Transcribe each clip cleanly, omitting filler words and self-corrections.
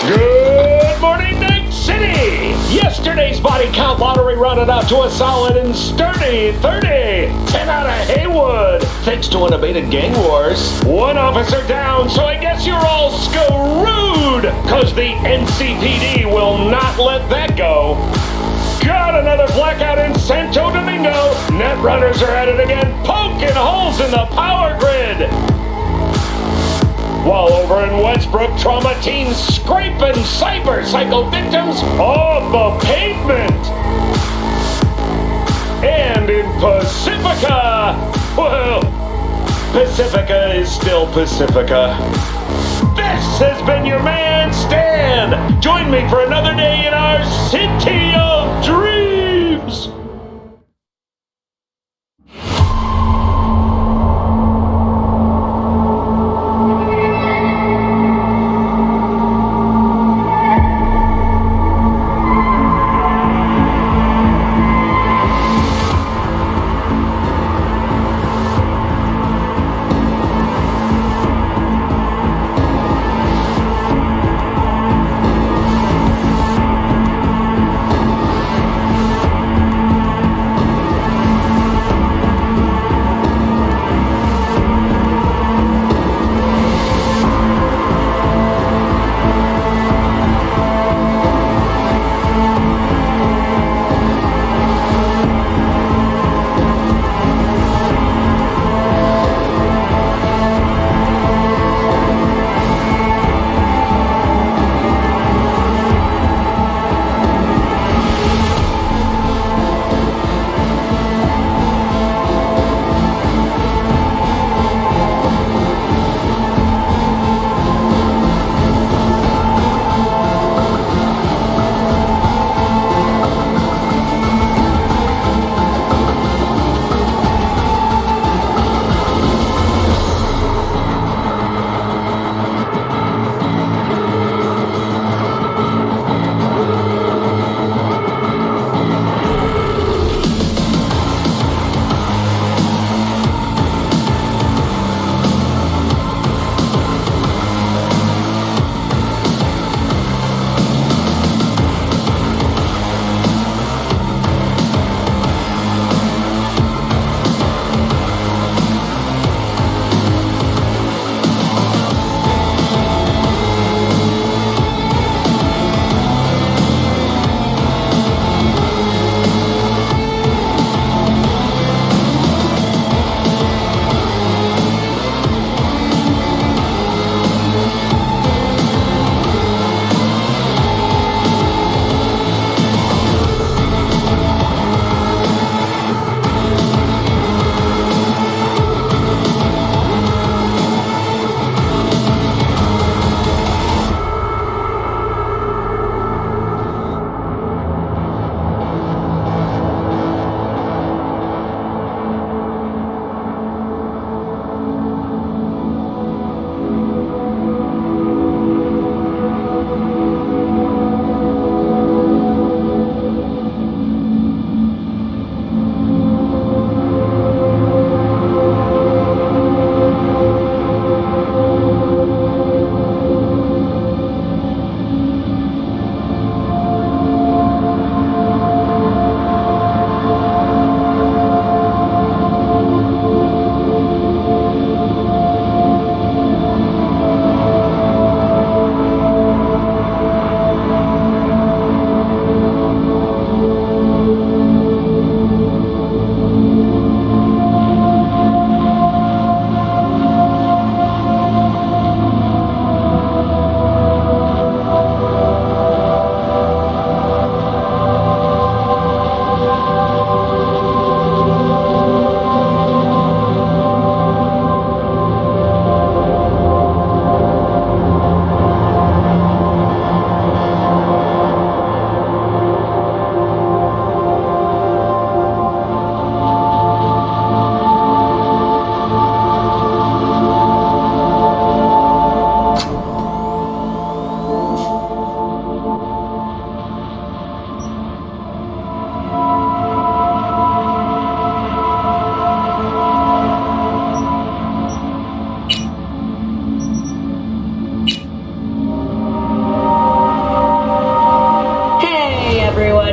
Good morning, Night City! Yesterday's body count lottery rounded out to a solid and sturdy 30. 10 out of Haywood, thanks to unabated gang wars. One officer down, so I guess you're all screwed, cause the NCPD will not let that go. Got another blackout in Santo Domingo. Net runners are at it again, poking holes in the power grid. While over in Westbrook, trauma teens scraping cyber-psycho victims off the pavement. And in Pacifica, well, Pacifica is still Pacifica. This has been your man, Stan. Join me for another day in our City of Dreams.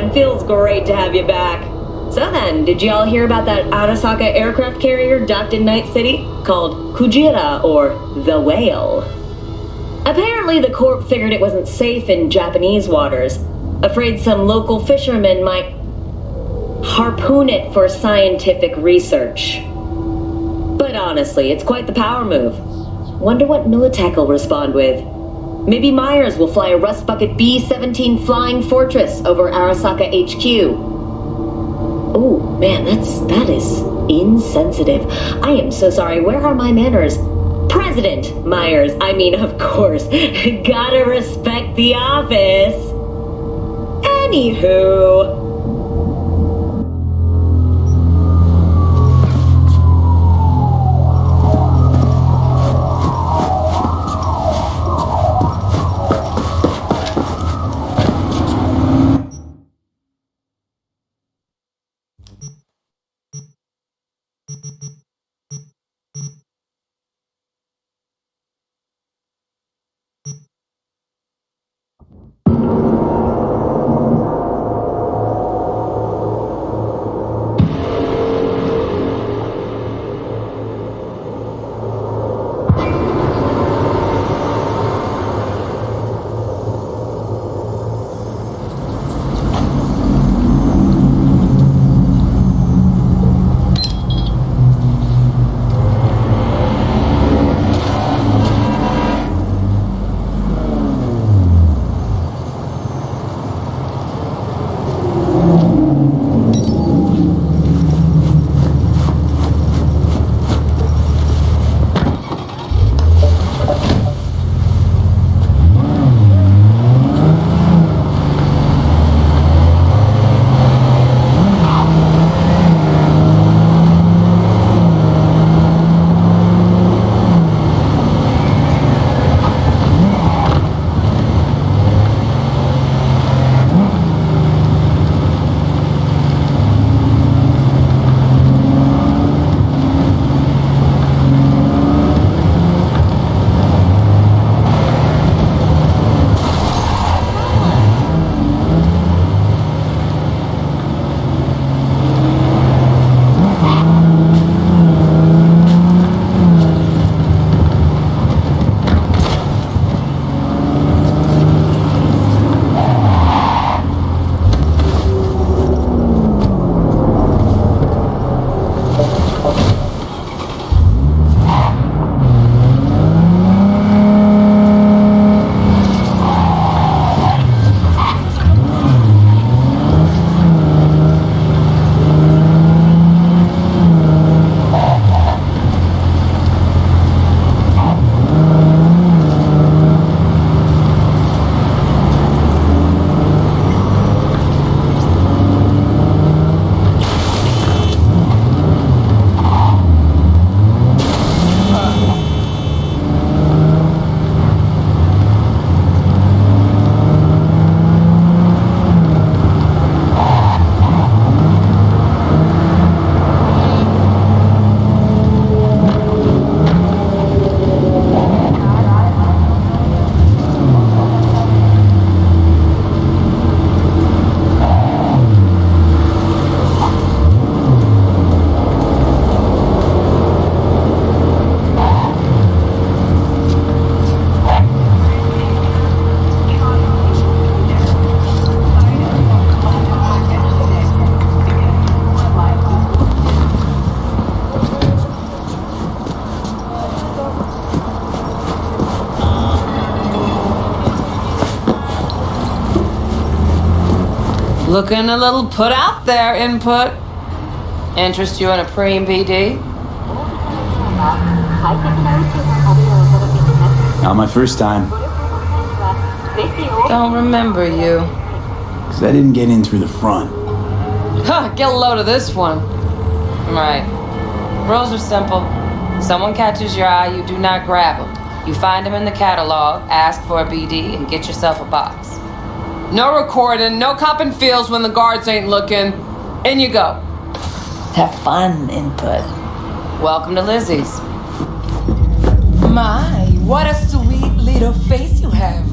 man. Feels great to have you back. So then, did y'all hear about that Arasaka aircraft carrier docked in Night City? Called Kujira, or the Whale. Apparently the Corp figured it wasn't safe in Japanese waters. Afraid some local fishermen might harpoon it for scientific research. But honestly, it's quite the power move. Wonder what Militech will respond with. Maybe Myers will fly a Rust Bucket B-17 Flying Fortress over Arasaka HQ. Oh, man, that is insensitive. I am so sorry. Where are my manners? President Myers. I mean, of course. Gotta respect the office. Anywho... Looking a little put out there, Input. Interest you in a preem BD? Not my first time. Don't remember you. 'Cause I didn't get in through the front. Huh, get a load of this one. Right. Rules are simple. Someone catches your eye, you do not grab them. You find them in the catalog, ask for a BD, and get yourself a box. No recording, no copping feels when the guards ain't looking. In you go. Have fun, Input. Welcome to Lizzie's. My, what a sweet little face you have.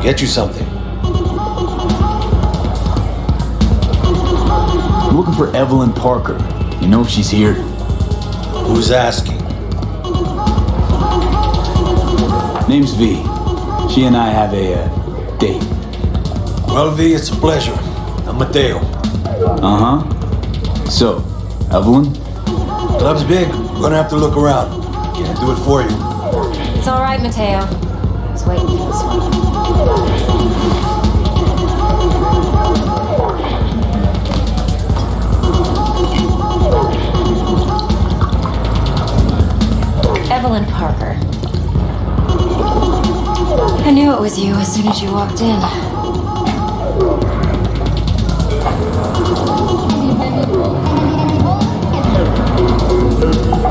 get you something. I'm looking for Evelyn Parker. You know if she's here? Who's asking? Name's V. She and I have a date. Well, V, it's a pleasure. I'm Mateo. Uh-huh. So, Evelyn? Club's big. We're gonna have to look around. Can't do it for you. It's all right, Mateo. I was waiting for this one. Evelyn Parker. I knew it was you as soon as you walked in.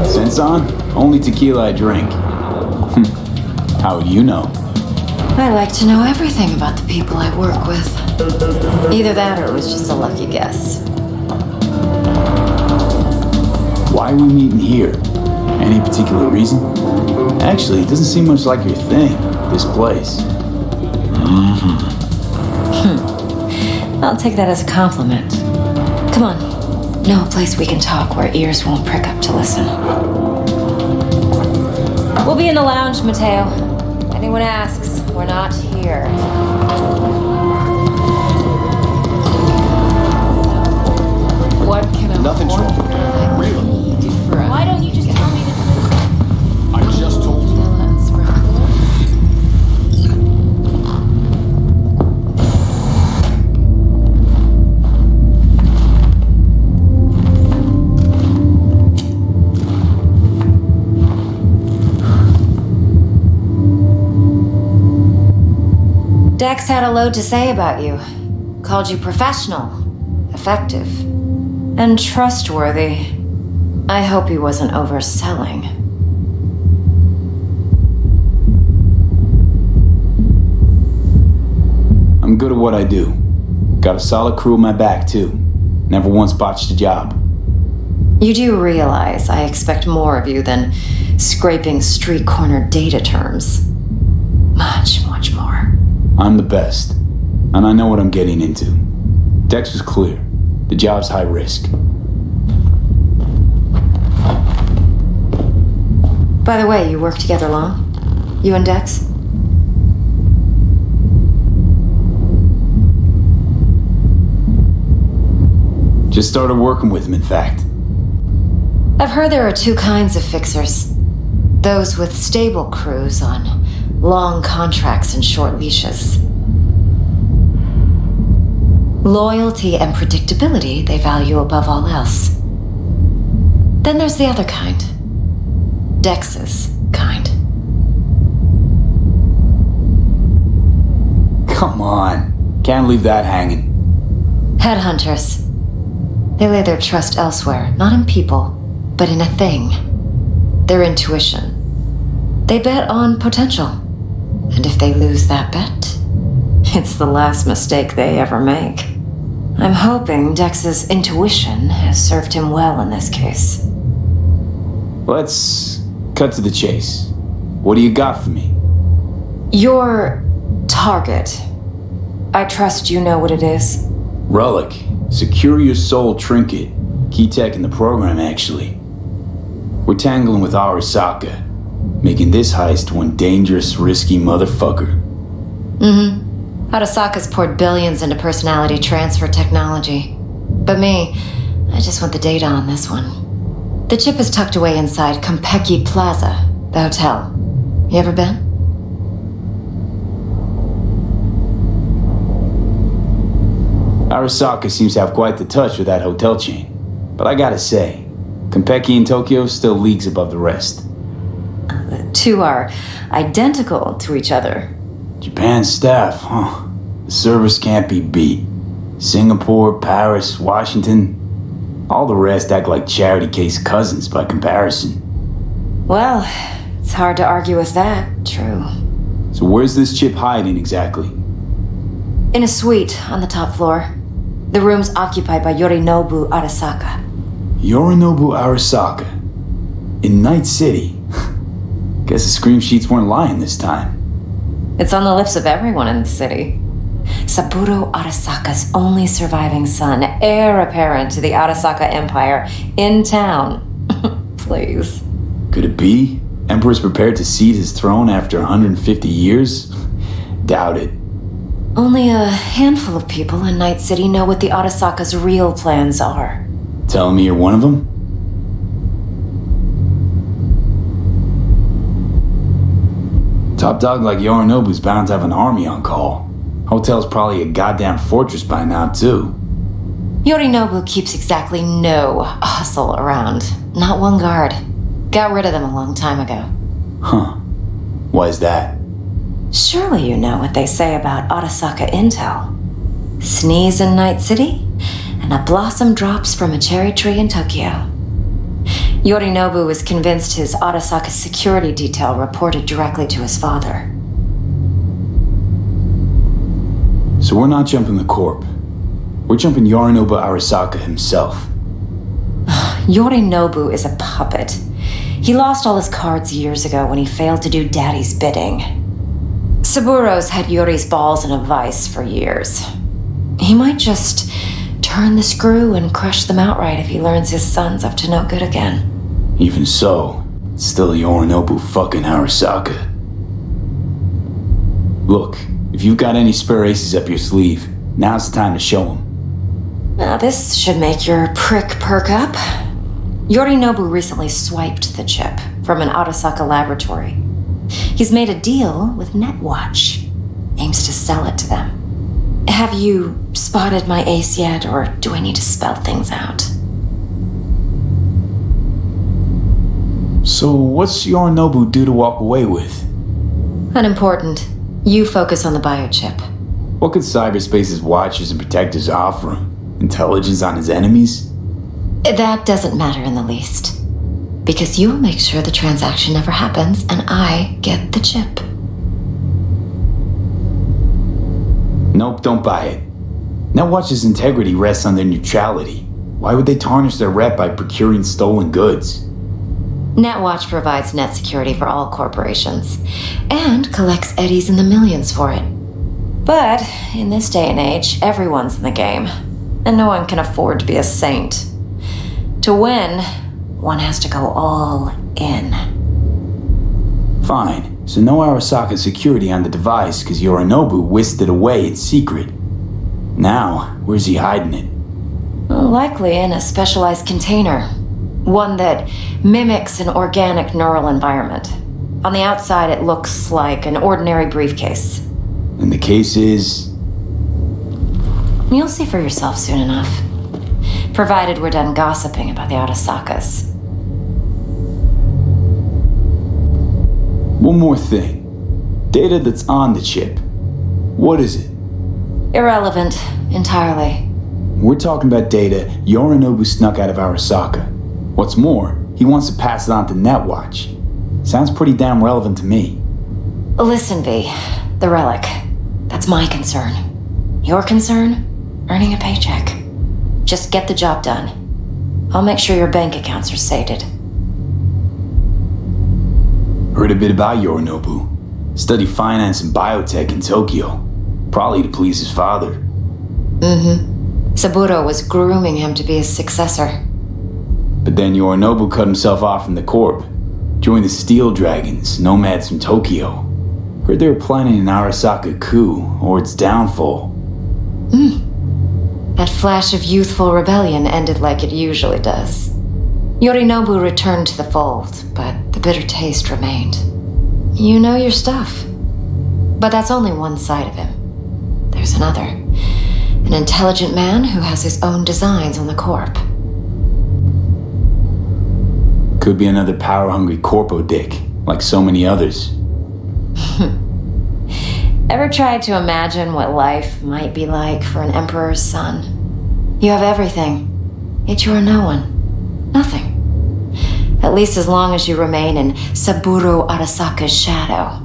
Sense on? Only tequila I drink. How would you know? I like to know everything about the people I work with. Either that or it was just a lucky guess. Why are we meeting here? Any particular reason? Actually, it doesn't seem much like your thing, this place. I'll take that as a compliment. Come on. Know a place we can talk where ears won't prick up to listen. We'll be in the lounge, Mateo. Anyone asks, we're not here. What can I Nothing's wrong. Really? Why don't you just tell me the truth? I just told you. Dex had a load to say about you. Called you professional, effective, and trustworthy. I hope he wasn't overselling. I'm good at what I do. Got a solid crew at my back, too. Never once botched a job. You do realize I expect more of you than scraping street corner data terms. Much, much more. I'm the best, and I know what I'm getting into. Dex was clear. The job's high risk. By the way, you work together long? You and Dex? Just started working with him, in fact. I've heard there are two kinds of fixers. Those with stable crews on long contracts and short leashes. Loyalty and predictability they value above all else. Then there's the other kind. Dex's kind. Come on. Can't leave that hanging. Headhunters. They lay their trust elsewhere, not in people, but in a thing. Their intuition. They bet on potential. And if they lose that bet, it's the last mistake they ever make. I'm hoping Dex's intuition has served him well in this case. Let's cut to the chase. What do you got for me? Your target. I trust you know what it is. Relic. Secure your soul trinket. Key tech in the program, actually. We're tangling with Arasaka, making this heist one dangerous, risky motherfucker. Arasaka's poured billions into personality transfer technology. But me, I just want the data on this one. The chip is tucked away inside Konpeki Plaza, the hotel. You ever been? Arasaka seems to have quite the touch with that hotel chain. But I gotta say, Konpeki in Tokyo still leagues above the rest. The two are identical to each other. Japan's staff, huh? The service can't be beat. Singapore, Paris, Washington. All the rest act like charity case cousins by comparison. Well, it's hard to argue with that, true. So where's this chip hiding exactly? In a suite on the top floor. The room's occupied by Yorinobu Arasaka. Yorinobu Arasaka. In Night City. Guess the scream sheets weren't lying this time. It's on the lips of everyone in the city. Saburo Arasaka's only surviving son, heir apparent to the Arasaka Empire, in town. Please. Could it be? Emperor's prepared to cede his throne after 150 years? Doubt it. Only a handful of people in Night City know what the Arasaka's real plans are. Telling me you're one of them? Top dog like Yorinobu's bound to have an army on call. Hotel's probably a goddamn fortress by now, too. Yorinobu keeps exactly no hustle around. Not one guard. Got rid of them a long time ago. Huh. Why is that? Surely you know what they say about Arasaka intel. Sneeze in Night City, and a blossom drops from a cherry tree in Tokyo. Yorinobu was convinced his Arasaka security detail reported directly to his father. So we're not jumping the Corp. We're jumping Yorinobu Arasaka himself. Yorinobu is a puppet. He lost all his cards years ago when he failed to do Daddy's bidding. Saburo's had Yori's balls in a vice for years. He might just turn the screw and crush them outright if he learns his son's up to no good again. Even so, it's still Yorinobu fucking Arasaka. Look, if you've got any spare aces up your sleeve, now's the time to show them. Now this should make your prick perk up. Yorinobu recently swiped the chip from an Arasaka laboratory. He's made a deal with Netwatch. Aims to sell it to them. Have you spotted my ace yet, or do I need to spell things out? So what's Yorinobu due to walk away with? Unimportant. You focus on the biochip. What could cyberspace's watchers and protectors offer him? Intelligence on his enemies? That doesn't matter in the least. Because you'll make sure the transaction never happens, and I get the chip. Nope, don't buy it. Netwatch's integrity rests on their neutrality. Why would they tarnish their rep by procuring stolen goods? Netwatch provides net security for all corporations, and collects eddies in the millions for it. But in this day and age, everyone's in the game, and no one can afford to be a saint. To win, one has to go all in. Fine, so no Arasaka security on the device because Yorinobu whisked it away in secret. Now, where's he hiding it? Likely in a specialized container. One that mimics an organic neural environment. On the outside, it looks like an ordinary briefcase. And the case is... You'll see for yourself soon enough. Provided we're done gossiping about the Arasakas. One more thing. Data that's on the chip. What is it? Irrelevant, entirely. We're talking about data Yorinobu snuck out of Arasaka. What's more, he wants to pass it on to Netwatch. Sounds pretty damn relevant to me. Listen, V. The relic. That's my concern. Your concern? Earning a paycheck. Just get the job done. I'll make sure your bank accounts are sated. Heard a bit about Yorinobu. Studied finance and biotech in Tokyo. Probably to please his father. Saburo was grooming him to be his successor. But then Yorinobu cut himself off from the Corp. Joined the Steel Dragons, nomads from Tokyo. Heard they were planning an Arasaka coup, or its downfall. That flash of youthful rebellion ended like it usually does. Yorinobu returned to the fold, but the bitter taste remained. You know your stuff. But that's only one side of him. There's another. An intelligent man who has his own designs on the Corp. Could be another power-hungry corpo dick, like so many others. Ever tried to imagine what life might be like for an emperor's son? You have everything, yet you are no one. Nothing. At least as long as you remain in Saburo Arasaka's shadow.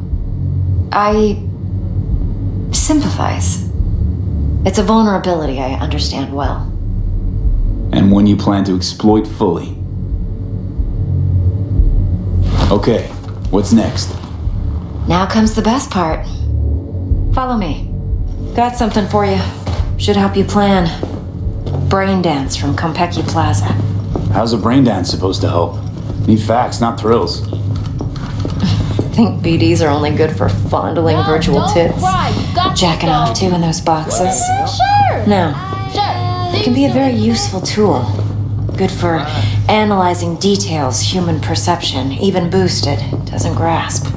I sympathize. It's a vulnerability I understand well. And one you plan to exploit fully. Okay, what's next? Now comes the best part. Follow me. Got something for you. Should help you plan. Brain dance from Konpeki Plaza. How's a brain dance supposed to help? Need facts, not thrills. Think BDs are only good for fondling virtual tits? Jacking off too in those boxes? Sure. No. Sure. It can be a very useful tool. Good for analyzing details human perception, even boosted, doesn't grasp.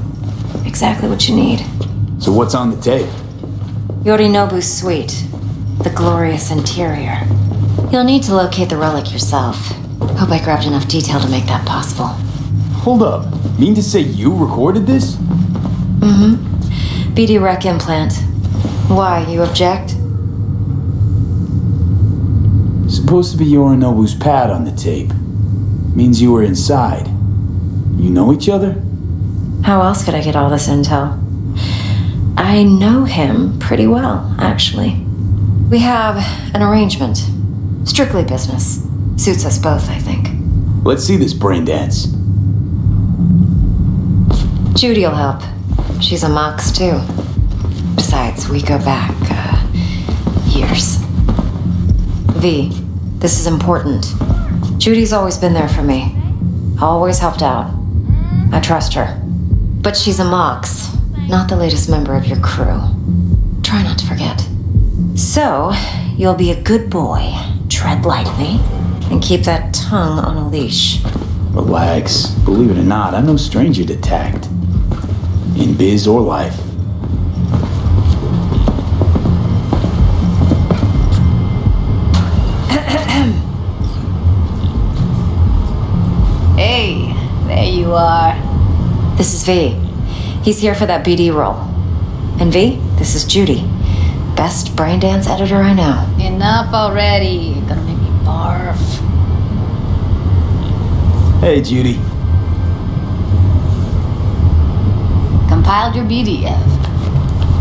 Exactly what you need. So what's on the tape? Yorinobu's suite. The glorious interior. You'll need to locate the relic yourself. Hope I grabbed enough detail to make that possible. Hold up. Mean to say you recorded this? BD rec implant. Why, you object? Supposed to be Yorinobu's pad on the tape. Means you were inside. You know each other? How else could I get all this intel? I know him pretty well, actually. We have an arrangement. Strictly business. Suits us both, I think. Let's see this brain dance. Judy'll help. She's a Mox, too. Besides, we go back, years. V, this is important. Judy's always been there for me. Always helped out. I trust her. But she's a Mox, not the latest member of your crew. Try not to forget. So, you'll be a good boy, tread lightly, and keep that tongue on a leash. Relax. Believe it or not, I'm no stranger to tact. In biz or life. Hey, there you are. This is V. He's here for that BD role. And V, this is Judy. Best brain dance editor I know. Enough already. You're gonna make me barf. Hey, Judy. Compiled your BDF.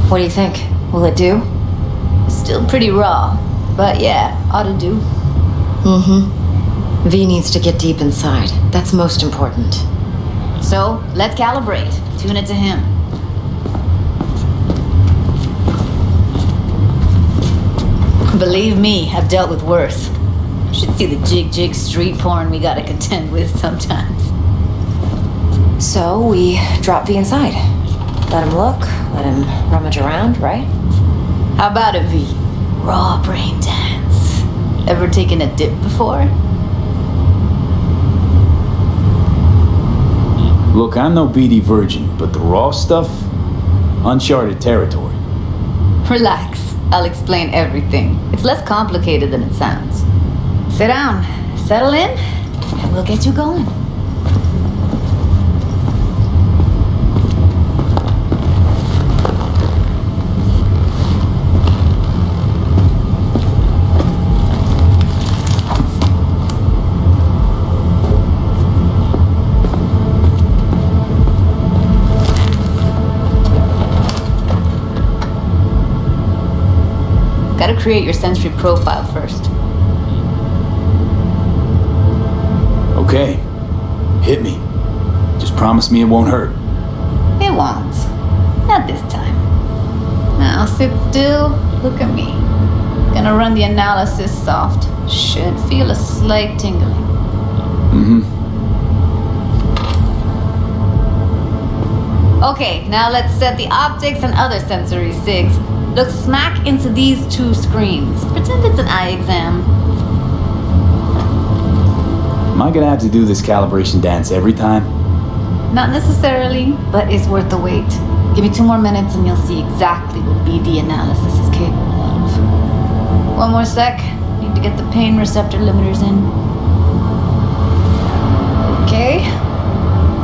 What do you think? Will it do? Still pretty raw, but yeah, ought to do. V needs to get deep inside. That's most important. So, let's calibrate. Tune it to him. Believe me, I've dealt with worse. Should see the jig street porn we gotta contend with sometimes. So we drop V inside. Let him look, let him rummage around, right? How about it, V? Raw brain dance. Ever taken a dip before? Look, I'm no BD virgin, but the raw stuff? Uncharted territory. Relax. I'll explain everything. It's less complicated than it sounds. Sit down, settle in, and we'll get you going. Gotta create your sensory profile first. Okay. Hit me. Just promise me it won't hurt. It won't. Not this time. Now sit still, look at me. Gonna run the analysis soft. Should feel a slight tingling. Okay, now let's set the optics and other sensory sigs. Look smack into these two screens. Pretend it's an eye exam. Am I gonna have to do this calibration dance every time? Not necessarily, but it's worth the wait. Give me 2 more minutes and you'll see exactly what BD analysis is capable of. 1 more sec. Need to get the pain receptor limiters in. Okay.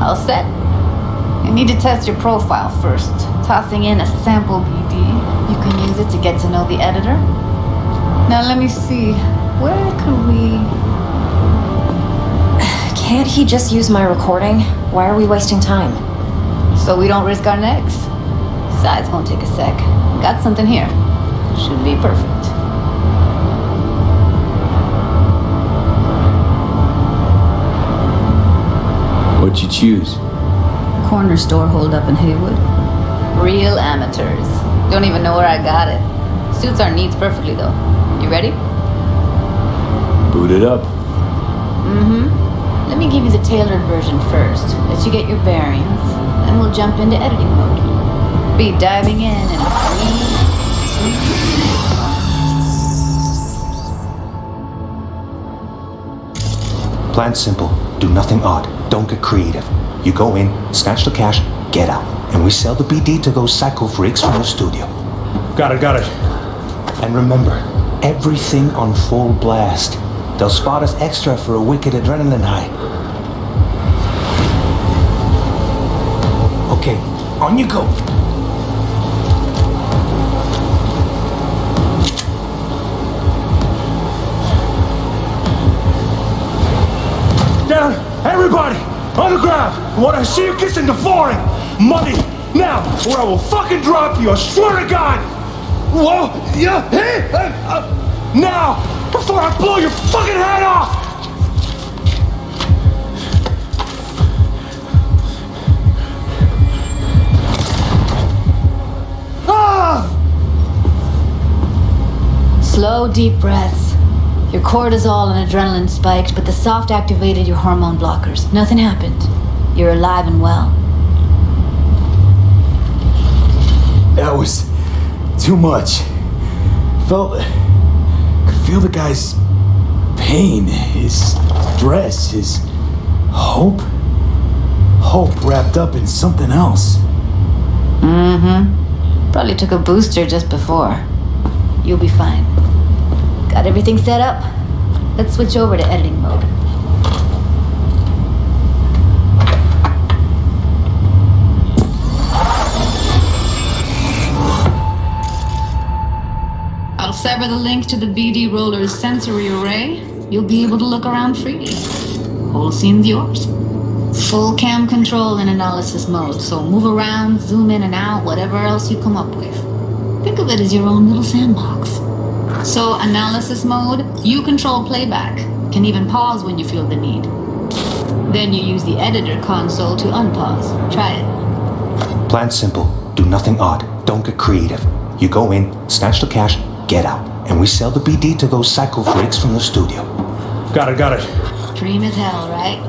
All set. I need to test your profile first. Tossing in a sample BD. You can use it to get to know the editor. Now let me see. Where could we... Can't he just use my recording? Why are we wasting time? So we don't risk our necks. Besides, won't take a sec. Got something here. Should be perfect. What'd you choose? Corner store hold up in Haywood. Real amateurs. Don't even know where I got it. Suits our needs perfectly, though. You ready? Boot it up. Let me give you the tailored version first. Let you get your bearings. Then we'll jump into editing mode. Be diving in and... Plan's simple. Do nothing odd. Don't get creative. You go in, snatch the cash, get out. And we sell the BD to those psycho freaks from the studio. Got it. And remember, everything on full blast. They'll spot us extra for a wicked adrenaline high. Okay, on you go. Down! Everybody! On the ground! I want to see you kissing the flooring! Money! Now! Or I will fucking drop you! I swear to God! Whoa! Yeah! Hey! Now! Before I blow your fucking head off! Ah! Slow, deep breaths. Your cortisol and adrenaline spiked, but the soft activated your hormone blockers. Nothing happened. You're alive and well. That was too much. Could feel the guy's pain, his stress, his hope. Hope wrapped up in something else. Probably took a booster just before. You'll be fine. Got everything set up? Let's switch over to editing mode. I'll sever the link to the BD Roller's sensory array. You'll be able to look around freely. Whole scene's yours. Full cam control in analysis mode, so move around, zoom in and out, whatever else you come up with. Think of it as your own little sandbox. So, analysis mode, you control playback. Can even pause when you feel the need. Then you use the editor console to unpause. Try it. Plan's simple. Do nothing odd. Don't get creative. You go in, snatch the cash, get out. And we sell the BD to those psycho freaks from the studio. Got it. Dream as hell, right?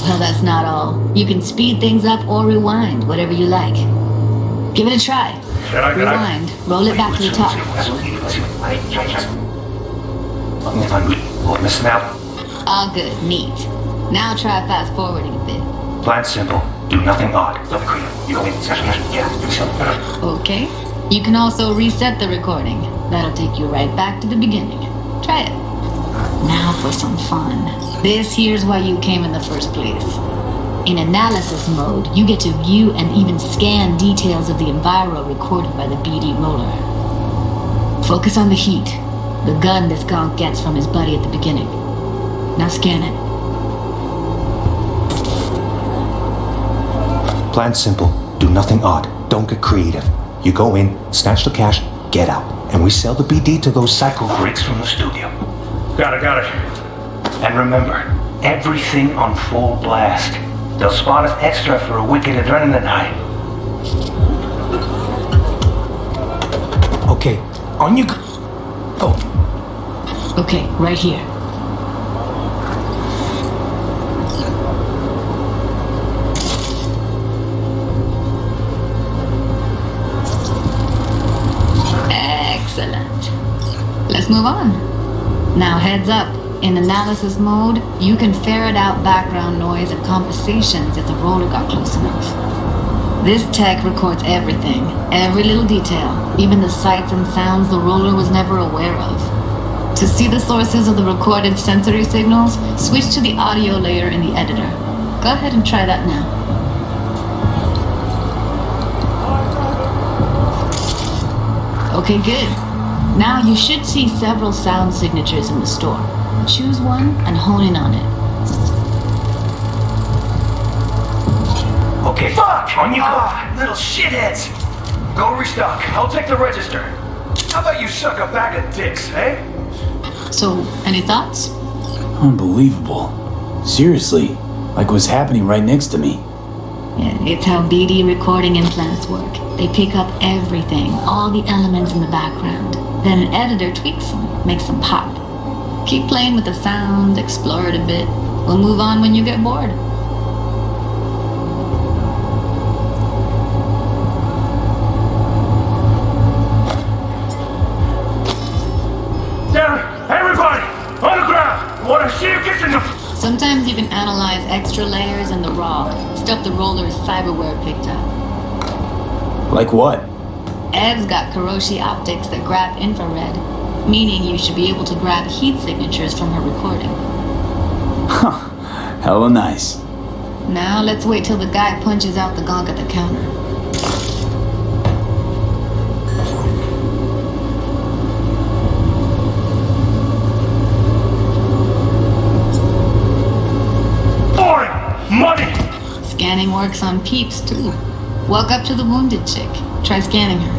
Well, that's not all. You can speed things up or rewind, whatever you like. Give it a try. Rewind. Roll it back to the top. All good. Neat. Now try fast forwarding a bit. Plan's simple. Do nothing odd. Okay. You can also reset the recording. That'll take you right back to the beginning. Try it. Now for some fun. This here's why you came in the first place. In analysis mode, you get to view and even scan details of the enviro recorded by the BD roller. Focus on the heat, the gun this gonk gets from his buddy at the beginning. Now scan it. Plan's simple. Do nothing odd. Don't get creative. You go in, snatch the cash, get out. And we sell the BD to those psycho freaks from the studio. Got it. And remember, everything on full blast. They'll spot us extra for a wicked adrenaline high. Okay, on you go. Oh. Okay, right here. Excellent. Let's move on. Now heads up. In analysis mode, you can ferret out background noise and compensations if the roller got close enough. This tech records everything, every little detail, even the sights and sounds the roller was never aware of. To see the sources of the recorded sensory signals, switch to the audio layer in the editor. Go ahead and try that now. Okay, good. Now you should see several sound signatures in the store. Choose one and hone in on it. Okay, fuck! On you go! Little shitheads! Go restock. I'll take the register. How about you suck a bag of dicks, eh? So, any thoughts? Unbelievable. Seriously, like it was happening right next to me. Yeah, it's how BD recording implants work. They pick up everything, all the elements in the background. Then an editor tweaks them, makes them pop. Keep playing with the sound, explore it a bit. We'll move on when you get bored. There, everybody, on the ground. Want to see you get in the... Sometimes you can analyze extra layers in the raw, stuff the roller's cyberware picked up. Like what? Ev's got Kiroshi optics that grab infrared, meaning you should be able to grab heat signatures from her recording. Huh. Hella nice. Now let's wait till the guy punches out the gong at the counter. Money! Scanning works on peeps, too. Walk up to the wounded chick. Try scanning her.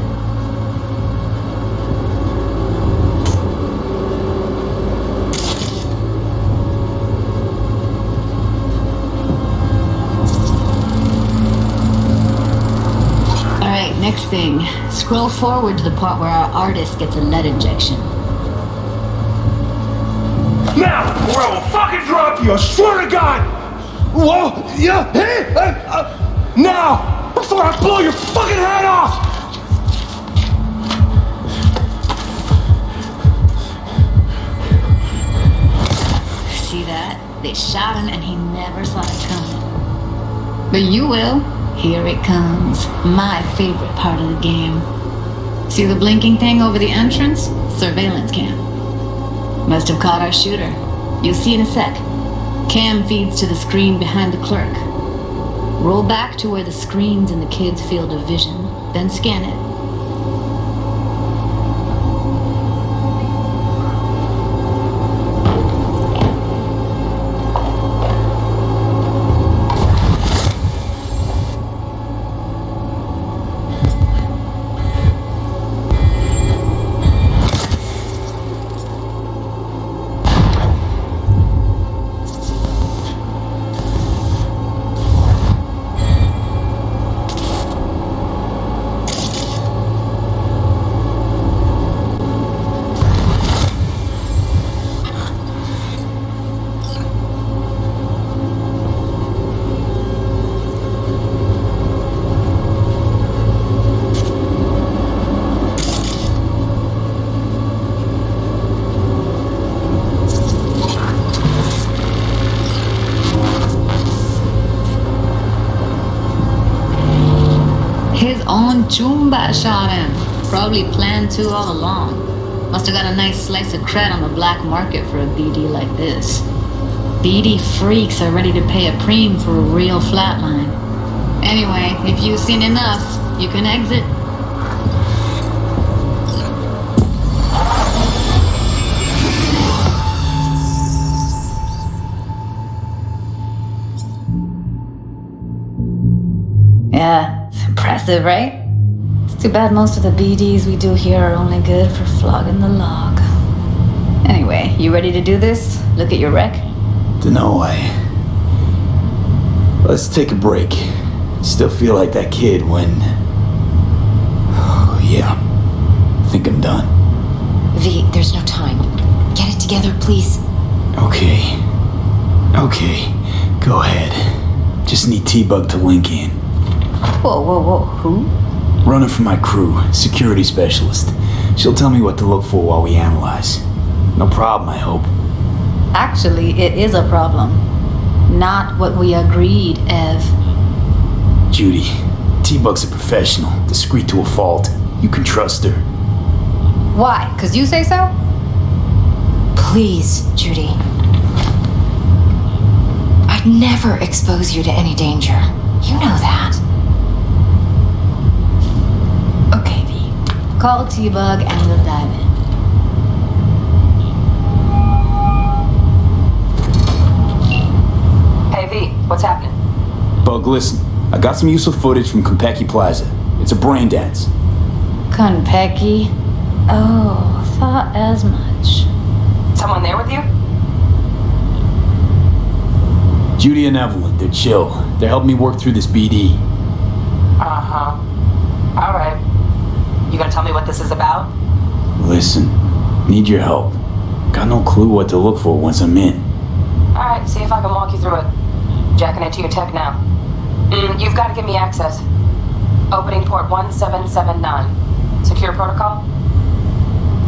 Alright, next thing. Scroll forward to the part where our artist gets a lead injection. Now, or I will fucking drop you, I swear to God! Whoa! Yeah! Hey! Now! Before I blow your fucking head off! See that? They shot him and he never saw it coming. But you will. Here it comes. My favorite part of the game. See the blinking thing over the entrance? Surveillance cam. Must have caught our shooter. You'll see in a sec. Cam feeds to the screen behind the clerk. Roll back to where the screen's in the kid's field of vision, then scan it. His own Chumba shot him. Probably planned to all along. Must have got a nice slice of cred on the black market for a BD like this. BD freaks are ready to pay a preem for a real flatline. Anyway, if you've seen enough, you can exit. Yeah, it's impressive, right? It's too bad most of the BDs we do here are only good for flogging the log. Anyway, you ready to do this? Look at your rec? Dunno, let's take a break. Still feel like that kid when... Oh, yeah. I think I'm done. V, there's no time. Get it together, please. Okay. Go ahead. Just need T-Bug to link in. Whoa, who? Running for my crew, security specialist. She'll tell me what to look for while we analyze. No problem, I hope. Actually, it is a problem. Not what we agreed, Ev. Judy, T-Bug's a professional, discreet to a fault. You can trust her. Why? 'Cause you say so? Please, Judy. I'd never expose you to any danger. You know that. Okay, V. Call T-Bug and we'll dive in. Hey, V, what's happening? Bug, listen. I got some useful footage from Konpeki Plaza. It's a brain dance. Konpeki? Oh, thought as much. Someone there with you? Judy and Evelyn, they're chill. They're helping me work through this BD. Uh-huh. Alright. You gonna tell me what this is about? Listen, need your help. Got no clue what to look for once I'm in. Alright, see if I can walk you through it. Jacking into your tech now. You've got to give me access. Opening port 1779. Secure protocol?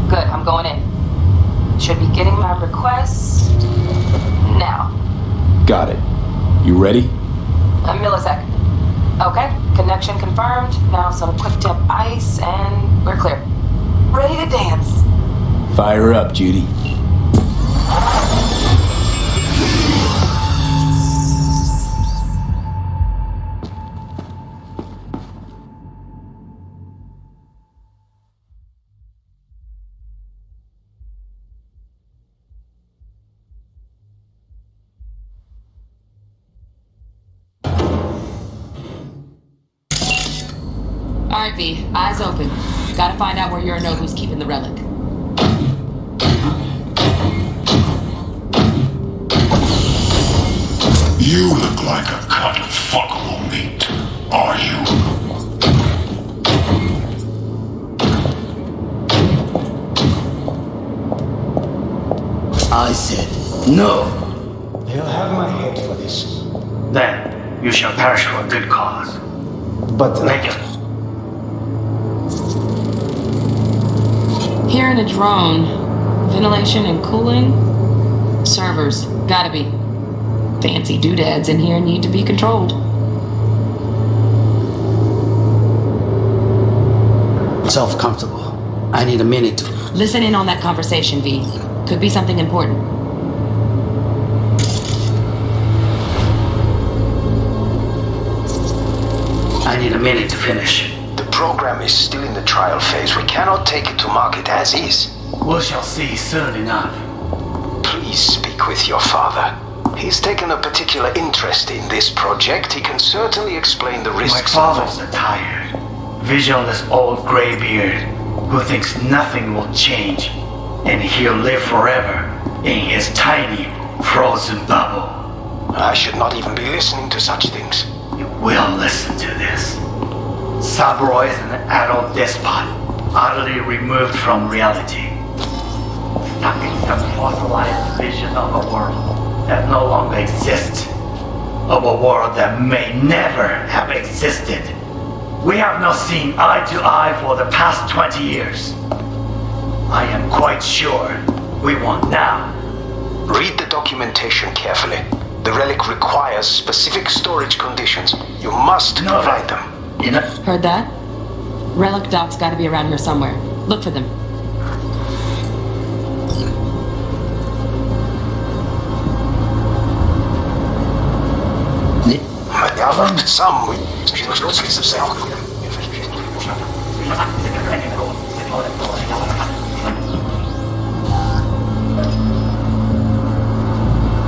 Good, I'm going in. Should be getting my request now. Got it. You ready? A millisecond. Okay, connection confirmed. Now some quick tip ice and we're clear. Ready to dance. Fire up, Judy. Alright, V, eyes open. Gotta find out where Yorinobu's keeping the relic. You look like a cut of fuckable meat, are you? I said no. They'll have my head for this. Then you shall perish for a good cause. But Major, Here in a drone, ventilation and cooling, servers, gotta be. Fancy doodads in here need to be controlled. self-comfortable. I need a minute to... Listen in on that conversation, V. Could be something important. I need a minute to finish. The program is still in the trial phase. We cannot take it to market as is. We shall see soon enough. Please speak with your father. He's taken a particular interest in this project. He can certainly explain the My risks. father's a tired, visionless old graybeard who thinks nothing will change, and he'll live forever in his tiny, frozen bubble. I should not even be listening to such things. You will listen to this. Saburo is an adult despot, utterly removed from reality. Stuck in some fossilized vision of a world that no longer exists. Of a world that may never have existed. We have not seen eye to eye for the past 20 years. I am quite sure we want now. Read the documentation carefully. The relic requires specific storage conditions. You must provide them. Heard that? Relic docs gotta be around here somewhere. Look for them. I've left some.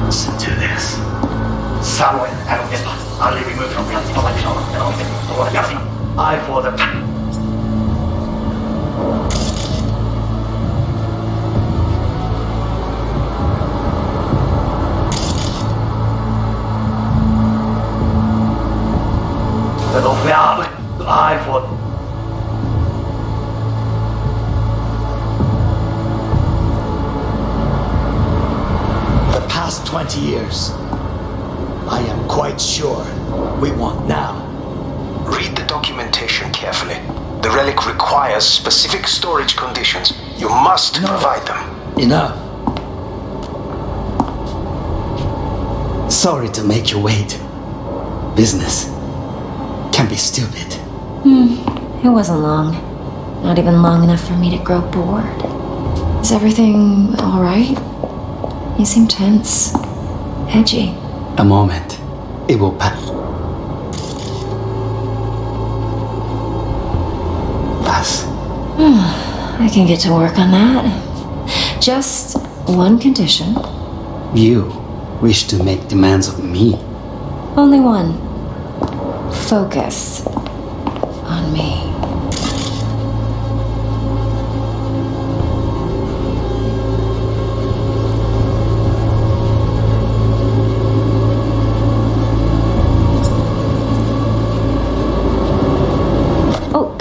Listen to this. Saburo is an adult despot, utterly removed from reality. I for the... I for... The past 20 years, I am quite sure we want now. Read the documentation carefully. The relic requires specific storage conditions. You must provide them. Enough. Sorry to make you wait. Business can be stupid. It wasn't long. Not even long enough for me to grow bored. Is everything all right? You seem tense. Edgy. A moment. It will pass. I can get to work on that. Just one condition. You wish to make demands of me. Only one. Focus on me.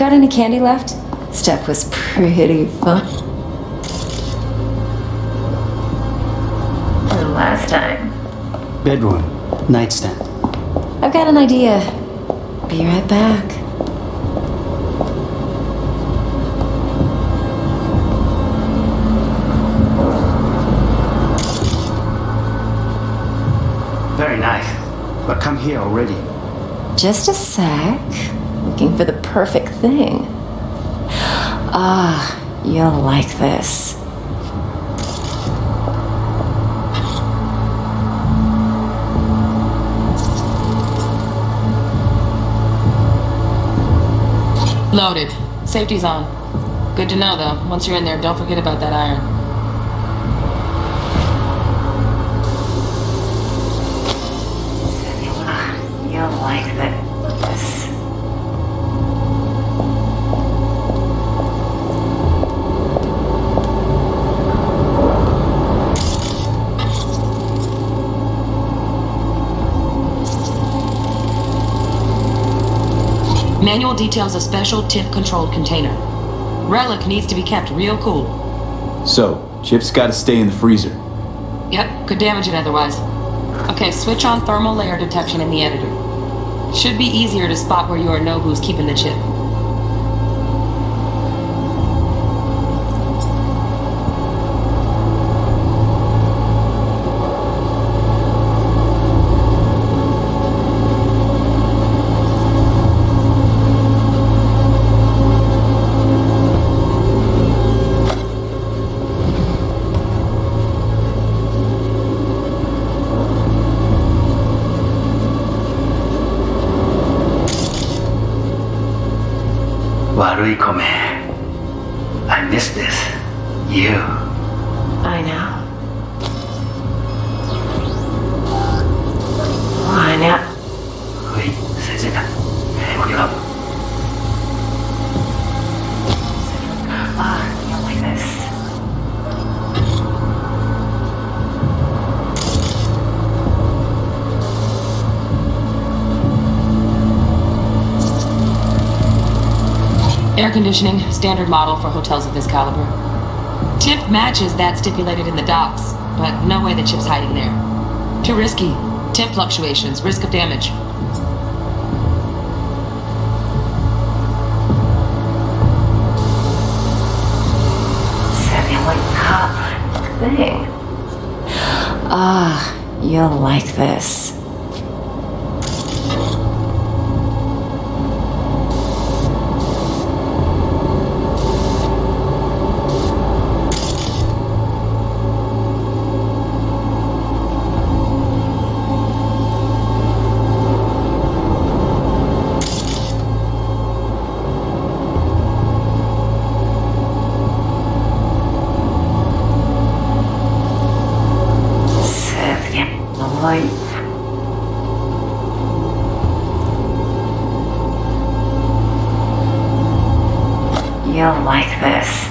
got any candy left? Stuff was pretty fun. Last time. Bedroom. Nightstand. I've got an idea. Be right back. Very nice. But come here already. Just a sec. Looking for the perfect thing. Ah, you'll like this. Loaded. Safety's on. Good to know, though. Once you're in there, don't forget about that iron. You'll like this. Manual details a special tip-controlled container. Relic needs to be kept real cool. So, chips gotta stay in the freezer. Yep, could damage it otherwise. Okay, switch on thermal layer detection in the editor. Should be easier to spot where you or know who's keeping the chip. I miss this. You. I know. I know. Wait, say that. Look it up. You'll like this. Air conditioning, standard model for hotels of this caliber. Tip matches that stipulated in the docs, but no way the chip's hiding there. Too risky. Temp fluctuations, risk of damage. Thing. You'll like this. You'll like this.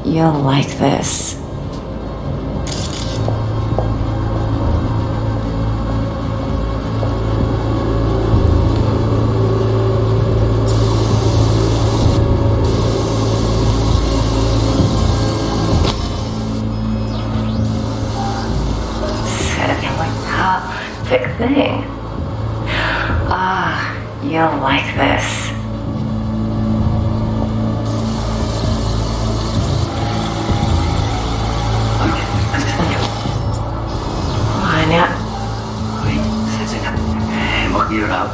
You'll like this. Perfect thing. You'll like this. Look it up.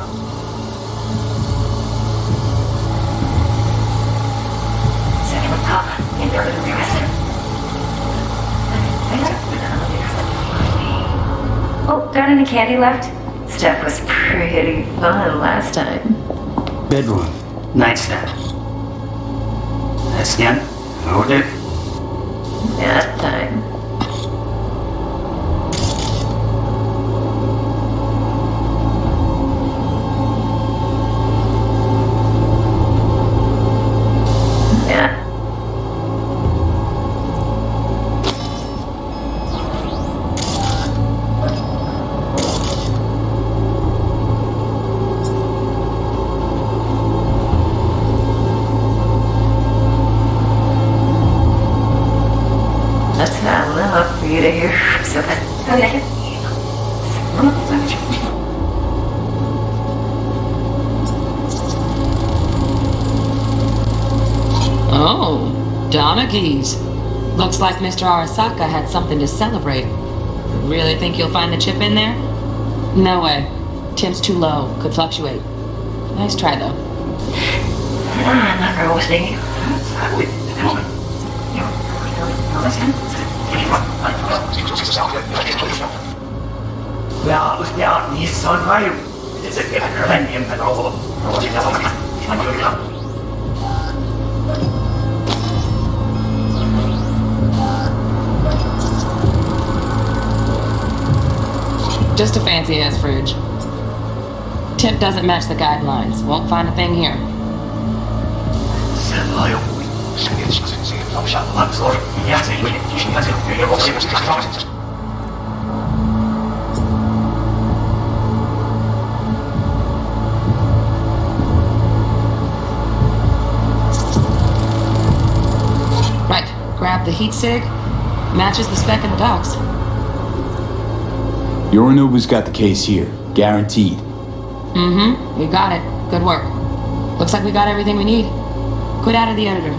Oh, got any candy left? Stuff was pretty fun last time. Bedroom. Nightstand. Scan. Horde. That time. Yeah. Let's not look for you to hear. So Oh, Donaghy's. Looks like Mr. Arasaka had something to celebrate. Really think you'll find the chip in there? No way. Temp's too low. Could fluctuate. Nice try, though. Just a fancy-ass fridge. Tip doesn't match the guidelines. Won't find a thing here. Right, grab the heat sig. Matches the spec in the docs. Yorinobu's got the case here. Guaranteed. Mm-hmm. We got it. Good work. Looks like we got everything we need. Quit out of the editor.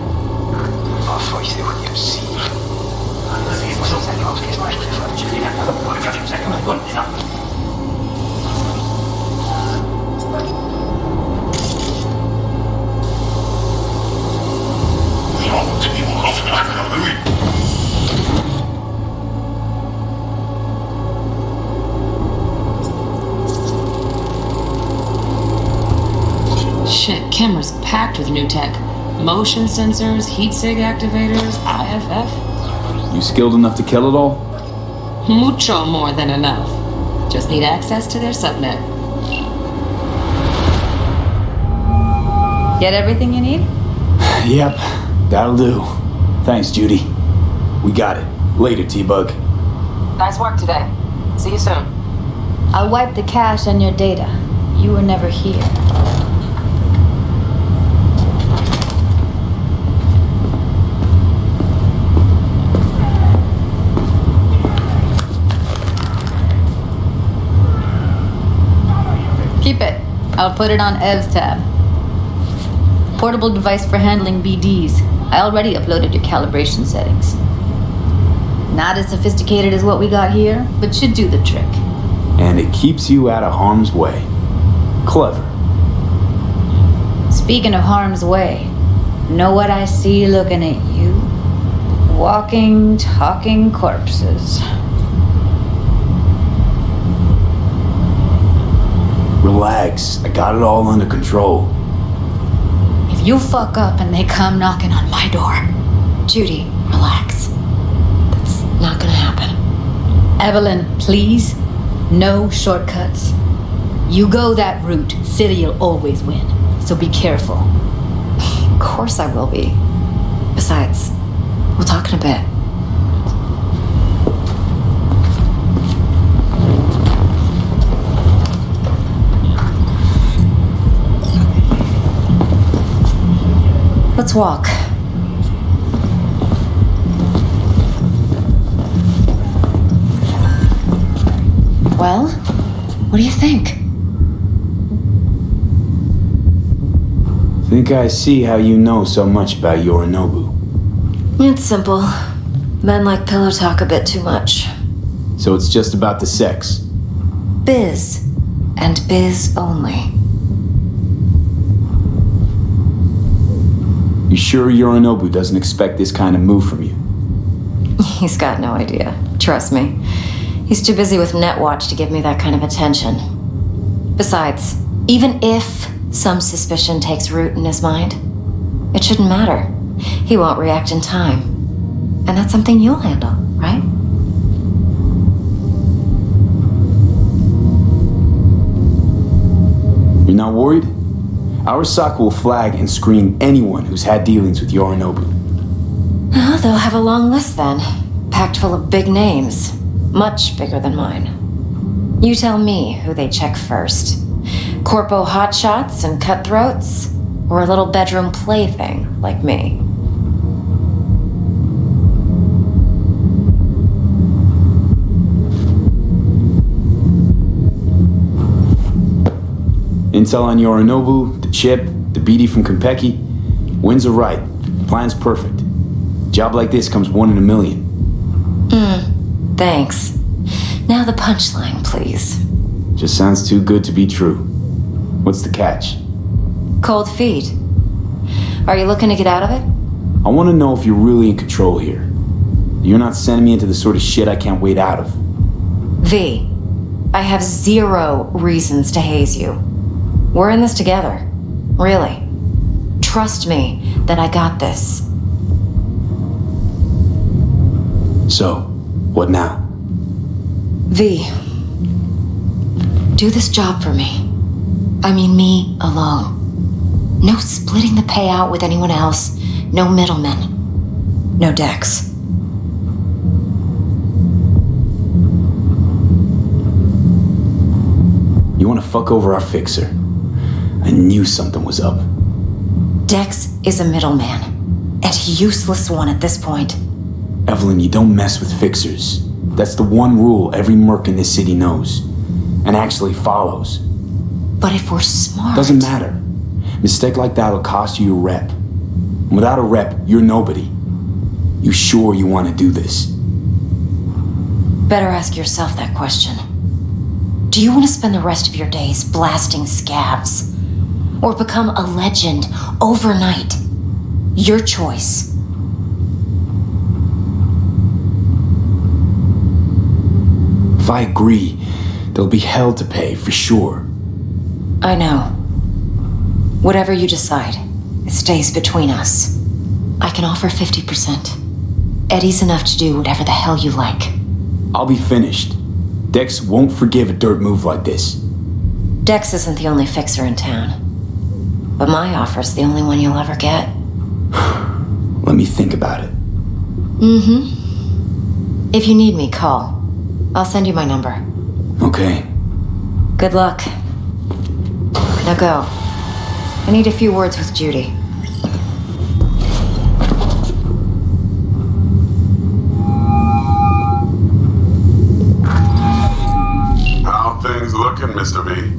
Shit, camera's packed with new tech. Motion sensors, heat sig activators, IFF. You skilled enough to kill it all? Mucho more than enough. Just need access to their subnet. Get everything you need? Yep, that'll do. Thanks, Judy. We got it. Later, T-Bug. Nice work today. See you soon. I'll wipe the cache and your data. You were never here. Keep it. I'll put it on Ev's tab. Portable device for handling BDs. I already uploaded your calibration settings. Not as sophisticated as what we got here, but should do the trick. And it keeps you out of harm's way. Clever. Speaking of harm's way, know what I see looking at you? Walking, talking corpses. Relax. I got it all under control. If you fuck up and they come knocking on my door. Judy, relax. That's not gonna happen. Evelyn, please. No shortcuts. You go that route, City'll always win. So be careful. Of course I will be. Besides, we'll talk in a bit. Let's walk. Well, what do you think? Think I see how you know so much about Yorinobu. It's simple. Men like pillow talk a bit too much. So it's just about the sex. Biz. And biz only. You sure Yorinobu doesn't expect this kind of move from you? He's got no idea. Trust me. He's too busy with Netwatch to give me that kind of attention. Besides, even if some suspicion takes root in his mind, it shouldn't matter. He won't react in time. And that's something you'll handle, right? You're not worried? Arasaka will flag and screen anyone who's had dealings with Yorinobu. Well, they'll have a long list then, packed full of big names, much bigger than mine. You tell me who they check first. Corpo hotshots and cutthroats, or a little bedroom plaything like me? Intel on Yorinobu, the chip, the BD from Konpeki. Winds are right. Plan's perfect. Job like this comes 1 in a million. Thanks. Now the punchline, please. Just sounds too good to be true. What's the catch? Cold feet. Are you looking to get out of it? I want to know if you're really in control here. You're not sending me into the sort of shit I can't wait out of. V, I have 0 reasons to haze you. We're in this together. Really. Trust me that I got this. So, what now? V, do this job for me. I mean me alone. No splitting the payout with anyone else. No middlemen. No Dex. You want to fuck over our fixer? I knew something was up. Dex is a middleman. And a useless one at this point. Evelyn, you don't mess with fixers. That's the one rule every merc in this city knows. And actually follows. But if we're smart... Doesn't matter. Mistake like that'll cost you your rep. And without a rep, you're nobody. You sure you want to do this? Better ask yourself that question. Do you want to spend the rest of your days blasting scavs? Or become a legend overnight? Your choice. If I agree, there'll be hell to pay for sure. I know. Whatever you decide, it stays between us. I can offer 50%. Eddie's enough to do whatever the hell you like. I'll be finished. Dex won't forgive a dirt move like this. Dex isn't the only fixer in town. But my offer's the only one you'll ever get. Let me think about it. If you need me, call. I'll send you my number. Okay. Good luck. Now go. I need a few words with Judy. How things looking, Mr. V?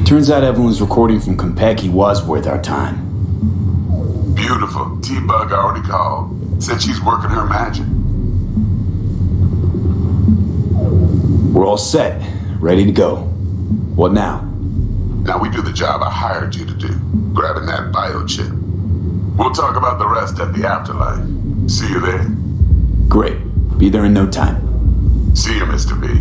Turns out Evelyn's recording from Konpeki was worth our time. Beautiful. T-Bug already called. Said she's working her magic. We're all set. Ready to go. What now? Now we do the job I hired you to do. Grabbing that biochip. We'll talk about the rest at the afterlife. See you there. Great. Be there in no time. See you, Mr. V.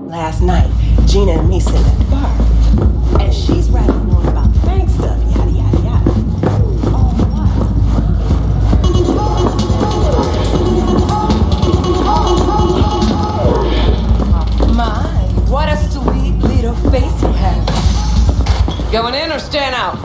Last night, Gina and me sat at the bar, and she's rattling on about bank stuff, yada yada yada. All the while, Going in or staying out?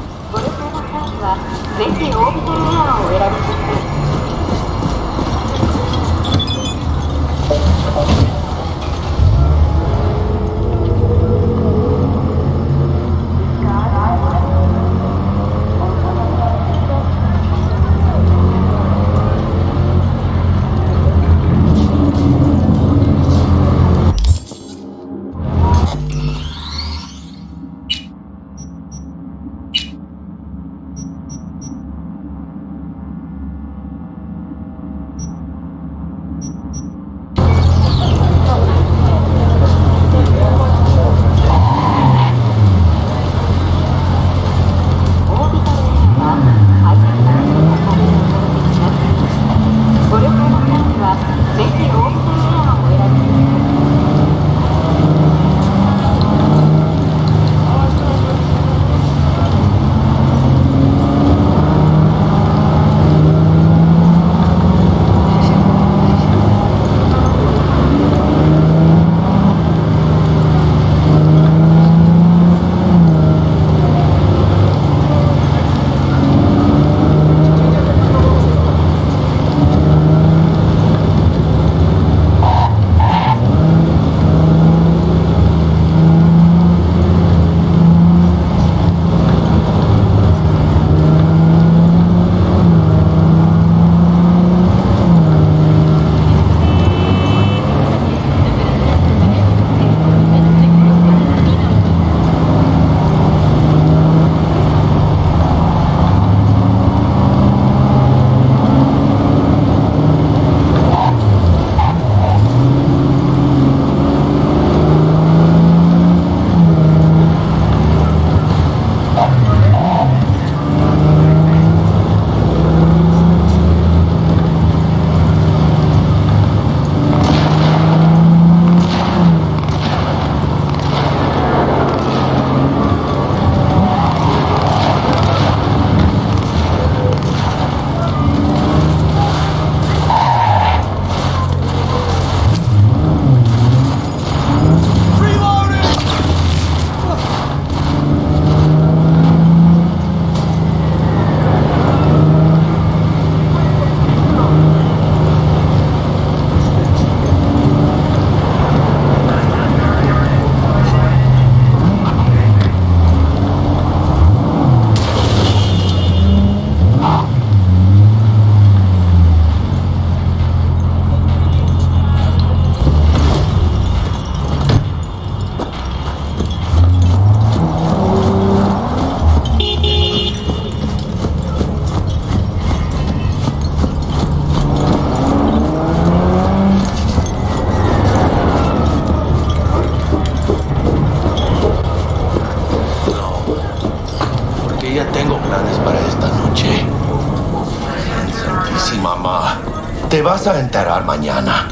Te vas a enterar mañana.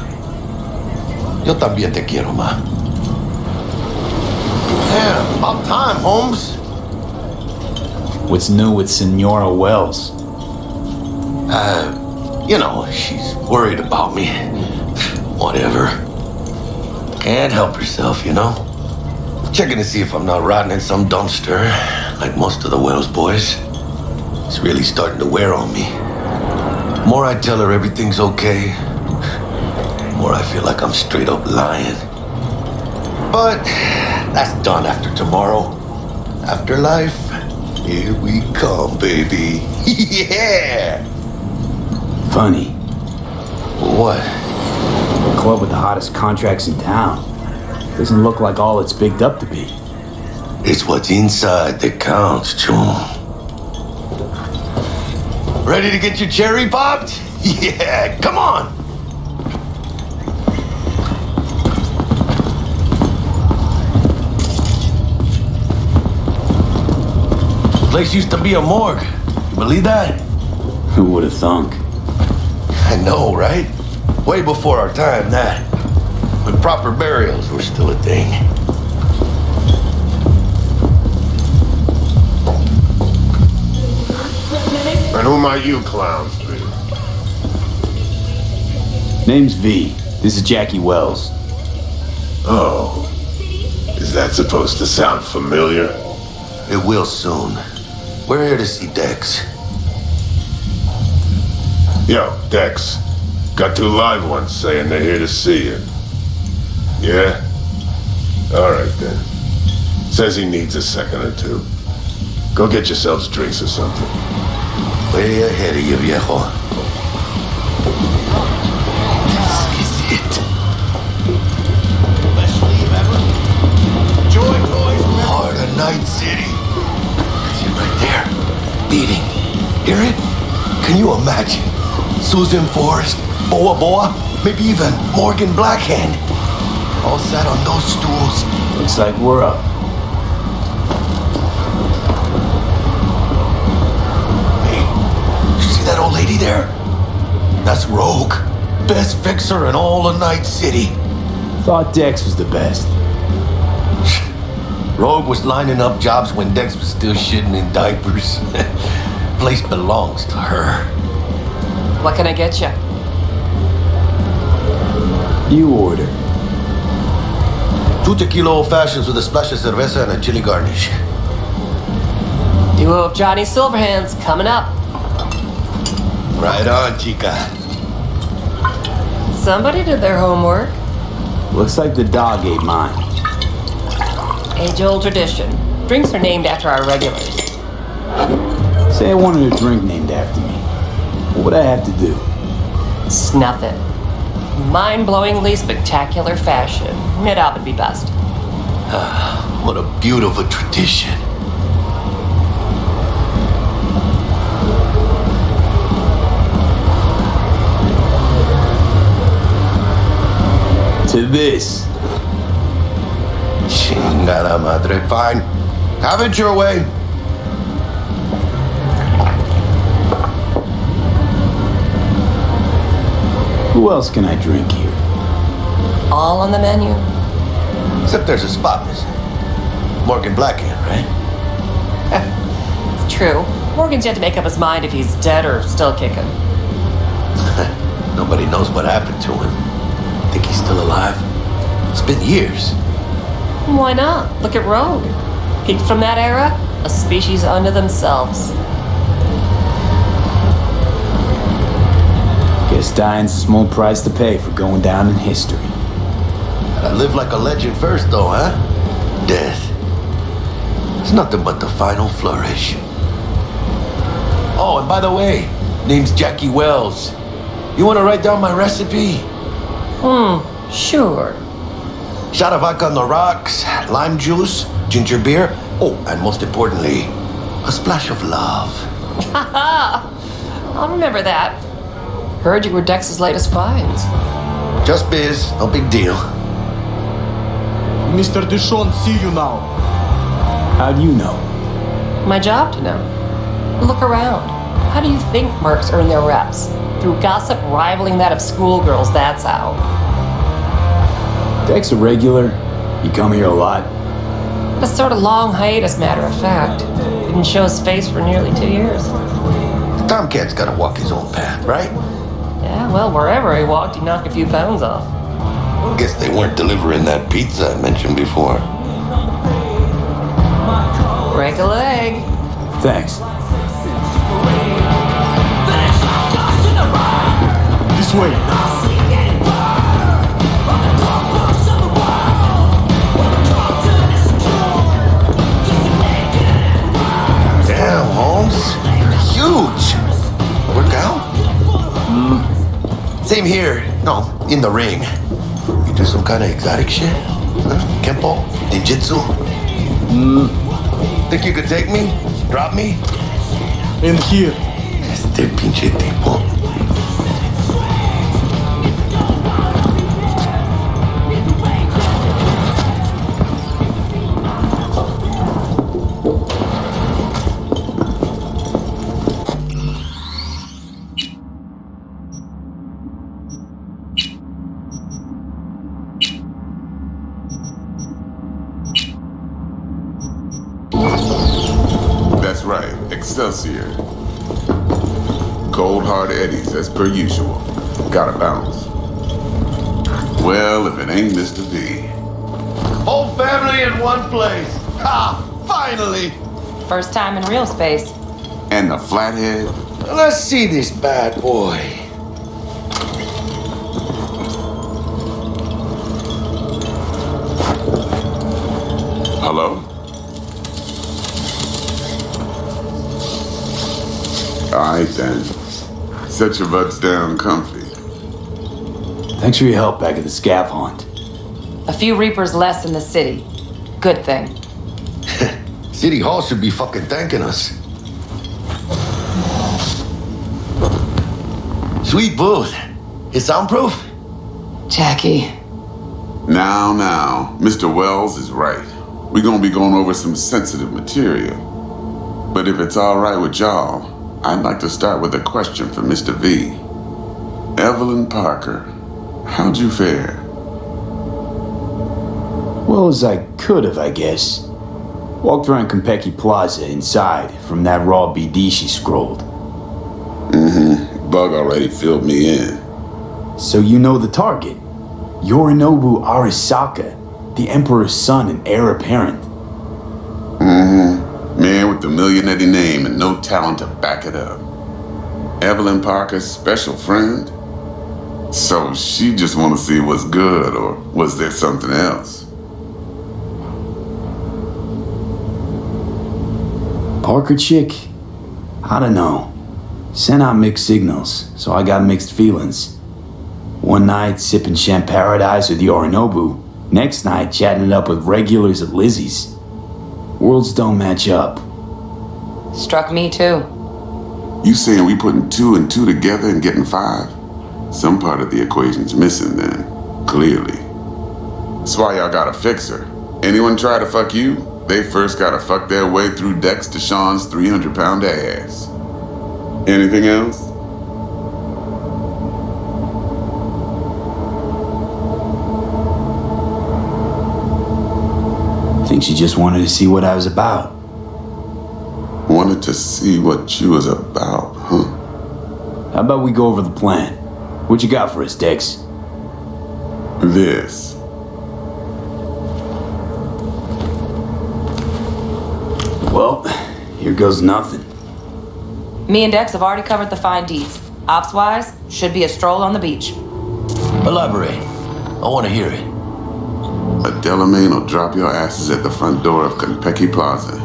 Yo también te quiero, ma. Yeah, about time, Holmes. What's new with Senora Wells? You know, she's worried about me. Whatever. Can't help herself, you know? Checking to see if I'm not rotting in some dumpster, like most of the Wells boys. It's really starting to wear on me. The more I tell her everything's okay, the more I feel like I'm straight up lying. But that's done after tomorrow. Afterlife, here we come, baby. Yeah! Funny. What? The club with the hottest contracts in town. Doesn't look like all it's bigged up to be. It's what's inside that counts, chum. Ready to get your cherry popped? Yeah, come on! The place used to be a morgue. You believe that? Who would have thunk? I know, right? Way before our time, that. When proper burials were still a thing. And who might you clowns be? Name's V. This is Jackie Wells. Oh. Is that supposed to sound familiar? It will soon. We're here to see Dex. Yo, Dex. Got 2 live ones saying they're here to see you. Yeah? Alright then. Says he needs a second or 2. Go get yourselves drinks or something. Way ahead of you, viejo. This is it. Best leave ever. Enjoy, boys. Horde of Night City. That's it right there. Beating. Hear it? Can you imagine? Susan Forrest, Boa Boa, maybe even Morgan Blackhand. All sat on those stools. Looks like we're up. Hey, you see that old lady there? That's Rogue. Best fixer in all of Night City. Thought Dex was the best. Rogue was lining up jobs when Dex was still shitting in diapers. Place belongs to her. What can I get you? You order. 2 tequila old fashions with a splash of cerveza and a chili garnish. Duo of Johnny Silverhands coming up. Right on, chica. Somebody did their homework. Looks like the dog ate mine. Age-old tradition. Drinks are named after our regulars. Say I wanted a drink named after me. What would I have to do? Snuff it. Mind-blowingly spectacular fashion. Mid-op would be best. What a beautiful tradition. To this. Chingada madre. Fine. Have it your way. Who else can I drink here? All on the menu. Except there's a spot missing. Morgan Blackhand, right? It's true. Morgan's yet to make up his mind if he's dead or still kicking. Nobody knows what happened to him. Think he's still alive? It's been years. Why not? Look at Rogue. Peaked from that era, a species unto themselves. Guess dying's a small price to pay for going down in history. Gotta live like a legend first, though, huh? Death. It's nothing but the final flourish. Oh, and by the way, name's Jackie Wells. You wanna write down my recipe? Sure. Shot of vodka on the rocks, lime juice, ginger beer. Oh, and most importantly, a splash of love. Haha! I'll remember that. Heard you were Dex's latest finds. Just biz, no big deal. Mr. Dishon, see you now. How do you know? My job to know. Look around. How do you think mercs earn their reps? Through gossip rivaling that of schoolgirls, that's how. Dex a regular? You come here a lot? A sort of long hiatus, matter of fact. Didn't show his face for nearly 2 years. Tomcat's gotta walk his own path, right? Yeah, well, wherever he walked, he knocked a few pounds off. Guess they weren't delivering that pizza I mentioned before. Break a leg. Thanks. This way. Damn, Holmes. You're huge. Work out? Same here. No, in the ring. You do some kind of exotic shit? Huh? Kempo? Ninjutsu? Think you could take me? Drop me? In here. Este pinche tipo. That's right, Excelsior. Cold hard eddies as per usual. Gotta bounce. Well, if it ain't Mr. V. Whole family in one place. Ha! Finally! First time in real space. And the flathead? Let's see this bad boy. Hello? Alright then. Set your butts down comfy. Thanks for your help back at the scav hunt. A few Reapers less in the city. Good thing. City Hall should be fucking thanking us. Sweet booth. It's soundproof? Jackie. Now, Mr. Wells is right. We're gonna be going over some sensitive material. But if it's alright with y'all, I'd like to start with a question for Mr. V. Evelyn Parker, how'd you fare? Well as I could have, I guess. Walked around Konpeki Plaza inside from that raw BD she scrolled. Bug already filled me in. So you know the target. Yorinobu Arasaka, the Emperor's son and heir apparent. Man with the millionaire name and no talent to back it up. Evelyn Parker's special friend? So she just want to see what's good, or was there something else? Parker chick? I don't know. Sent out mixed signals, so I got mixed feelings. One night sipping Champaradise with Yorinobu, next night chatting it up with regulars at Lizzie's. Worlds don't match up. Struck me too. You saying we putting 2 and 2 together and getting 5? Some part of the equation's missing then, clearly. That's why y'all gotta fix her. Anyone try to fuck you, they first gotta fuck their way through Dex Deshawn's 300-pound ass. Anything else? Think she just wanted to see what I was about. Wanted to see what you was about, huh? How about we go over the plan? What you got for us, Dex? This. Well, here goes nothing. Me and Dex have already covered the fine deeds. Ops-wise, should be a stroll on the beach. Elaborate. I want to hear it. A Delamain will drop your asses at the front door of Konpeki Plaza.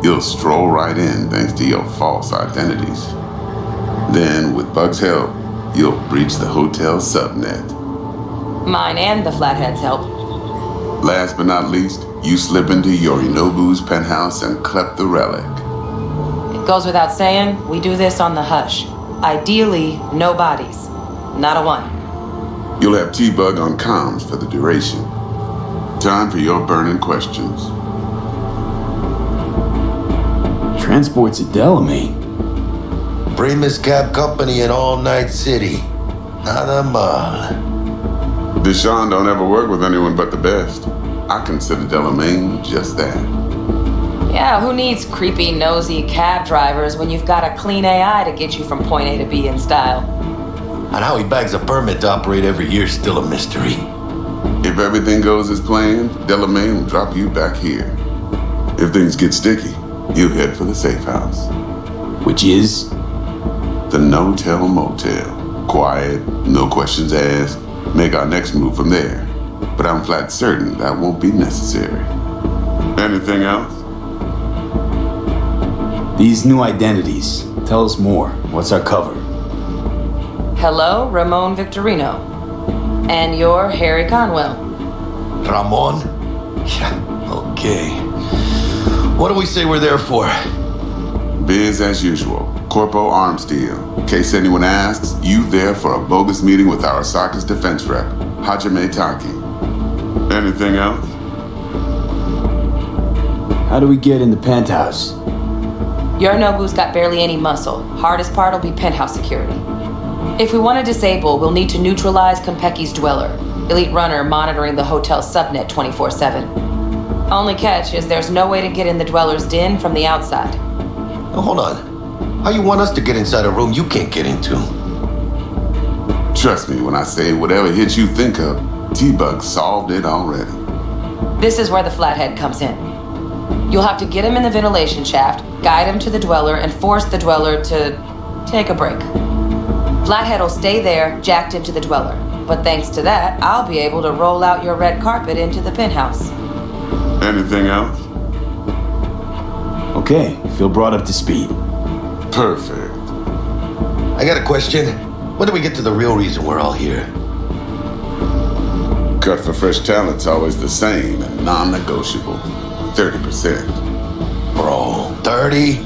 You'll stroll right in thanks to your false identities. Then, with Bug's help, you'll breach the hotel subnet. Mine and the Flathead's help. Last but not least, you slip into Yorinobu's penthouse and clep the relic. It goes without saying, we do this on the hush. Ideally, no bodies. Not a one. You'll have T-Bug on comms for the duration. Time for your burning questions. Transport's at Delamain. Primus Cab Company in All Night City. Nada mal. Deshawn don't ever work with anyone but the best. I consider Delamain just that. Yeah, who needs creepy, nosy cab drivers when you've got a clean AI to get you from point A to B in style? And how he bags a permit to operate every year is still a mystery. If everything goes as planned, Delamain will drop you back here. If things get sticky, you head for the safe house. Which is? The no-tell motel. Quiet, no questions asked. Make our next move from there. But I'm flat certain that won't be necessary. Anything else? These new identities. Tell us more. What's our cover? Hello, Ramon Victorino. And you're Harry Conwell. Ramon? Yeah, okay. What do we say we're there for? Biz as usual. Corpo arms deal. In case anyone asks, you there for a bogus meeting with Arasaka's defense rep, Hajime Taki. Anything else? How do we get in the penthouse? Yorinobu's got barely any muscle. Hardest part will be penthouse security. If we want to disable, we'll need to neutralize Konpeki's dweller. Elite runner monitoring the hotel subnet 24/7. Only catch is there's no way to get in the dweller's den from the outside. Oh, hold on. How you want us to get inside a room you can't get into? Trust me when I say whatever hit you think of, T-Bug solved it already. This is where the Flathead comes in. You'll have to get him in the ventilation shaft, guide him to the dweller, and force the dweller to take a break. Flathead will stay there, jacked into the dweller. But thanks to that, I'll be able to roll out your red carpet into the penthouse. Anything else? Okay, feel brought up to speed. Perfect. I got a question. When do we get to the real reason we're all here? Cut for fresh talent's always the same and non-negotiable. 30%. Bro, 30?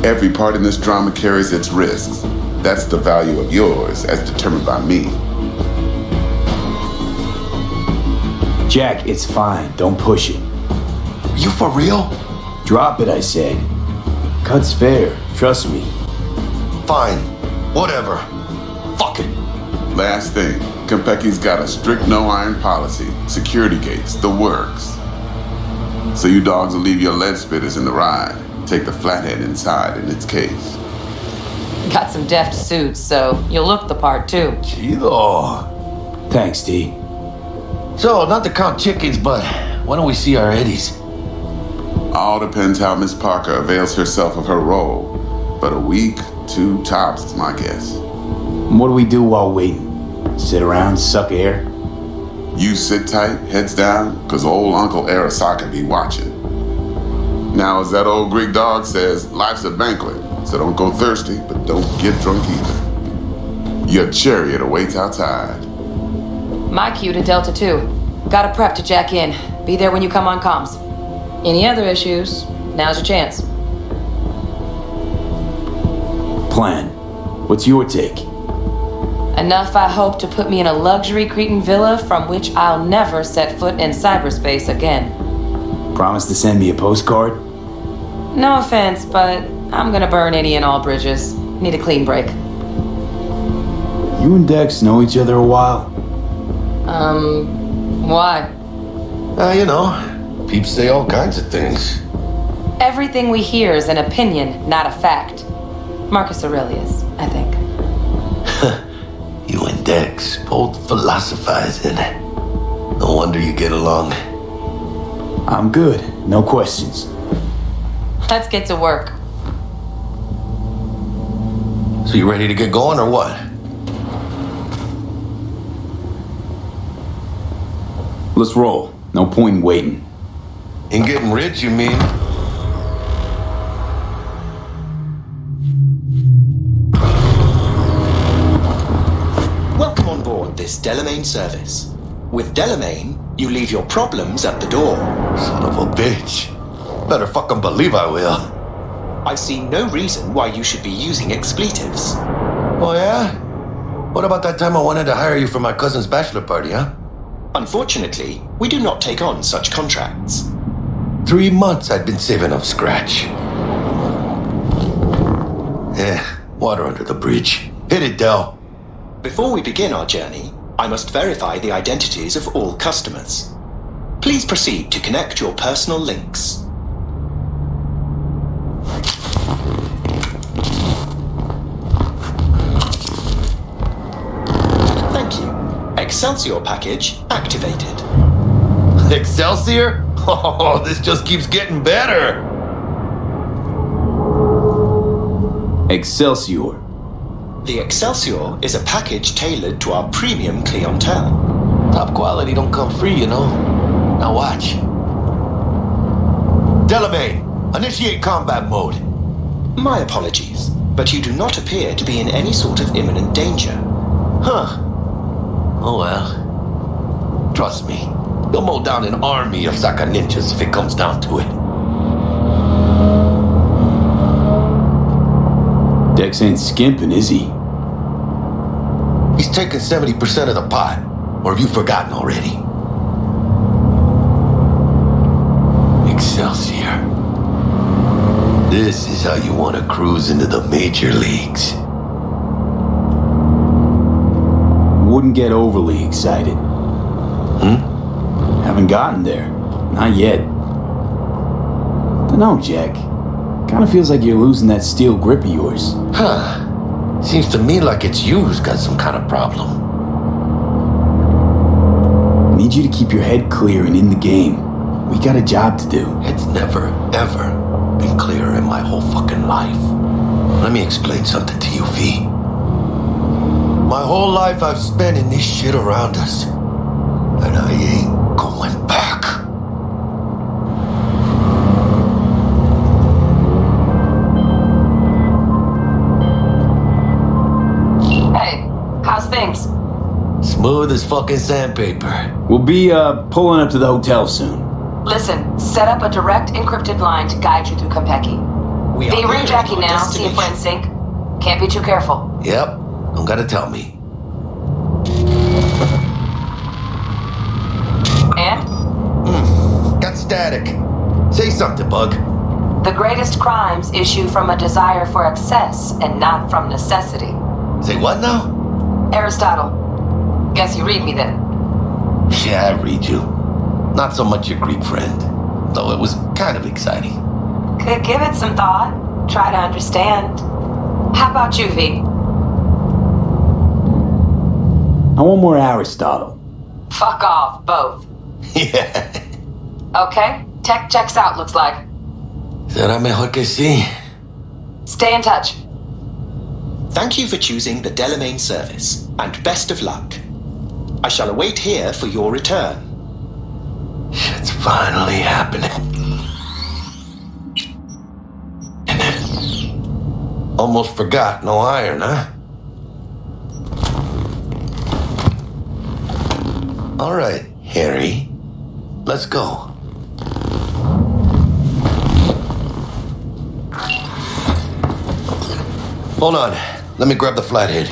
Every part in this drama carries its risks. That's the value of yours, as determined by me. Jack, it's fine. Don't push it. You for real? Drop it, I said. Cut's fair. Trust me. Fine. Whatever. Fuck it. Last thing, Konpeki's got a strict no-iron policy. Security gates, the works. So you dogs will leave your lead spitters in the ride. Take the flathead inside in its case. Got some deft suits, so you'll look the part too. Chido. Thanks, D. So, not to count chickens, but when do we see our Eddies? All depends how Miss Parker avails herself of her role. But a week, 2 tops is my guess. What do we do while waiting? Sit around, suck air? You sit tight, heads down, cause old Uncle Arasaka be watching. Now, as that old Greek dog says, life's a banquet, so don't go thirsty, but don't get drunk either. Your chariot awaits outside. My cue to Delta 2. Gotta prep to jack in. Be there when you come on comms. Any other issues? Now's your chance. Plan. What's your take? Enough, I hope, to put me in a luxury Cretan villa from which I'll never set foot in cyberspace again. Promise to send me a postcard? No offense, but I'm gonna burn any and all bridges. Need a clean break. You and Dex know each other a while? Why? You know, peeps say all kinds of things. Everything we hear is an opinion, not a fact. Marcus Aurelius, I think. You and Dex both philosophizing. No wonder you get along. I'm good. No questions. Let's get to work. So you ready to get going or what? Let's roll. No point in waiting. In getting rich, you mean? Welcome on board this Delamain service. With Delamain, you leave your problems at the door. Son of a bitch. Better fucking believe I will. I see no reason why you should be using expletives. Oh yeah? What about that time I wanted to hire you for my cousin's bachelor party, huh? Unfortunately, we do not take on such contracts. 3 months I'd been saving up scratch. Water under the bridge. Hit it, Del. Before we begin our journey, I must verify the identities of all customers. Please proceed to connect your personal links. Thank you. Excelsior package activated. Excelsior? Oh, this just keeps getting better. Excelsior. The Excelsior is a package tailored to our premium clientele. Top quality don't come free, you know. Now watch. Delamain, initiate combat mode. My apologies, but you do not appear to be in any sort of imminent danger. Huh. Oh well. Trust me, you'll mow down an army of Saka ninjas if it comes down to it. Dex ain't skimping, is he? He's taking 70% of the pot. Or have you forgotten already? Excelsior. This is how you want to cruise into the major leagues. Wouldn't get overly excited. Haven't gotten there. Not yet. Dunno, Jack. Kinda feels like you're losing that steel grip of yours. Huh. Seems to me like it's you who's got some kind of problem. Need you to keep your head clear and in the game. We got a job to do. Head's never, ever been clearer in my whole fucking life. Let me explain something to you, V. My whole life I've spent in this shit around us. And I ain't going back. Hey, how's things? Smooth as fucking sandpaper. We'll be, pulling up to the hotel soon. Listen, set up a direct encrypted line to guide you through Konpeki. We Be are nearing rejacking our now, see if we're in sync. Can't be too careful. Yep, don't gotta tell me. And? Got static. Say something, Bug. The greatest crimes issue from a desire for excess and not from necessity. Say what now? Aristotle. Guess you read me then. Yeah, I read you. Not so much your Greek friend, though it was kind of exciting. Could give it some thought. Try to understand. How about you, V? I want more Aristotle. Fuck off, both. Yeah. Okay, tech checks out, looks like. Será mejor que sí. Stay in touch. Thank you for choosing the Delamain service, and best of luck. I shall await here for your return. Shit's finally happening. Almost forgot, no iron, huh? All right, Harry. Let's go. Hold on. Let me grab the flathead.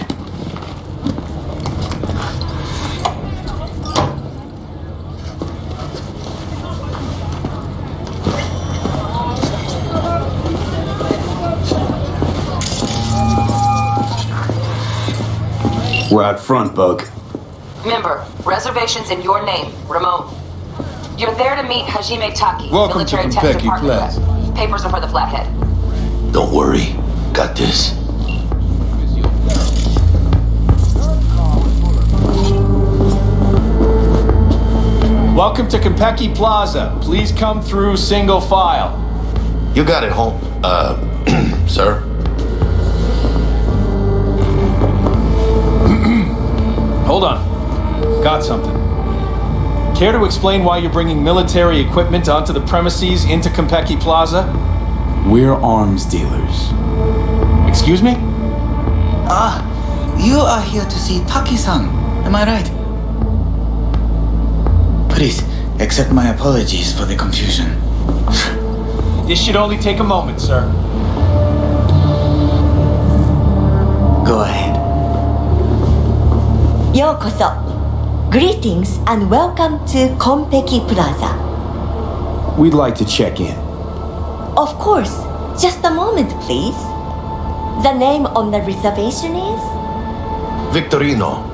We're out front, Bug. Remember, reservations in your name, Ramon. You're there to meet Hajime Taki, Welcome to military tech Konpeki department Plaza. rep. Papers are for the flathead. Don't worry. Got this. Welcome to Konpeki Plaza. Please come through single file. You got it, home. Sir? Hold on. Got something. Care to explain why you're bringing military equipment onto the premises into Konpeki Plaza? We're arms dealers. Excuse me? You are here to see Taki-san, am I right? Please, accept my apologies for the confusion. This should only take a moment, sir. Go ahead. Yokoso. Greetings and welcome to Konpeki Plaza. We'd like to check in. Of course. Just a moment, please. The name on the reservation is? Victorino.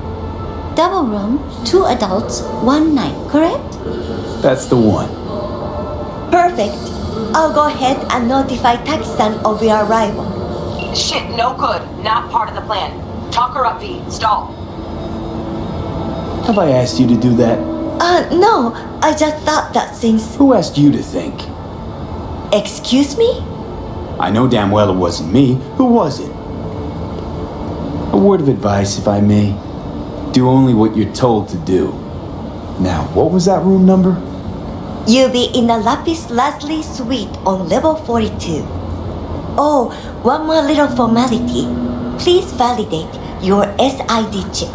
Double room, 2 adults, 1 night, correct? That's the one. Perfect. I'll go ahead and notify Taki-san of your arrival. Shit, no good. Not part of the plan. Talk her up, V. Stall. Have I asked you to do that? No. I just thought that since... Who asked you to think? Excuse me? I know damn well it wasn't me. Who was it? A word of advice, if I may. Do only what you're told to do. Now, what was that room number? You'll be in the Lapis Lazuli suite on level 42. Oh, one more little formality. Please validate your SID chip.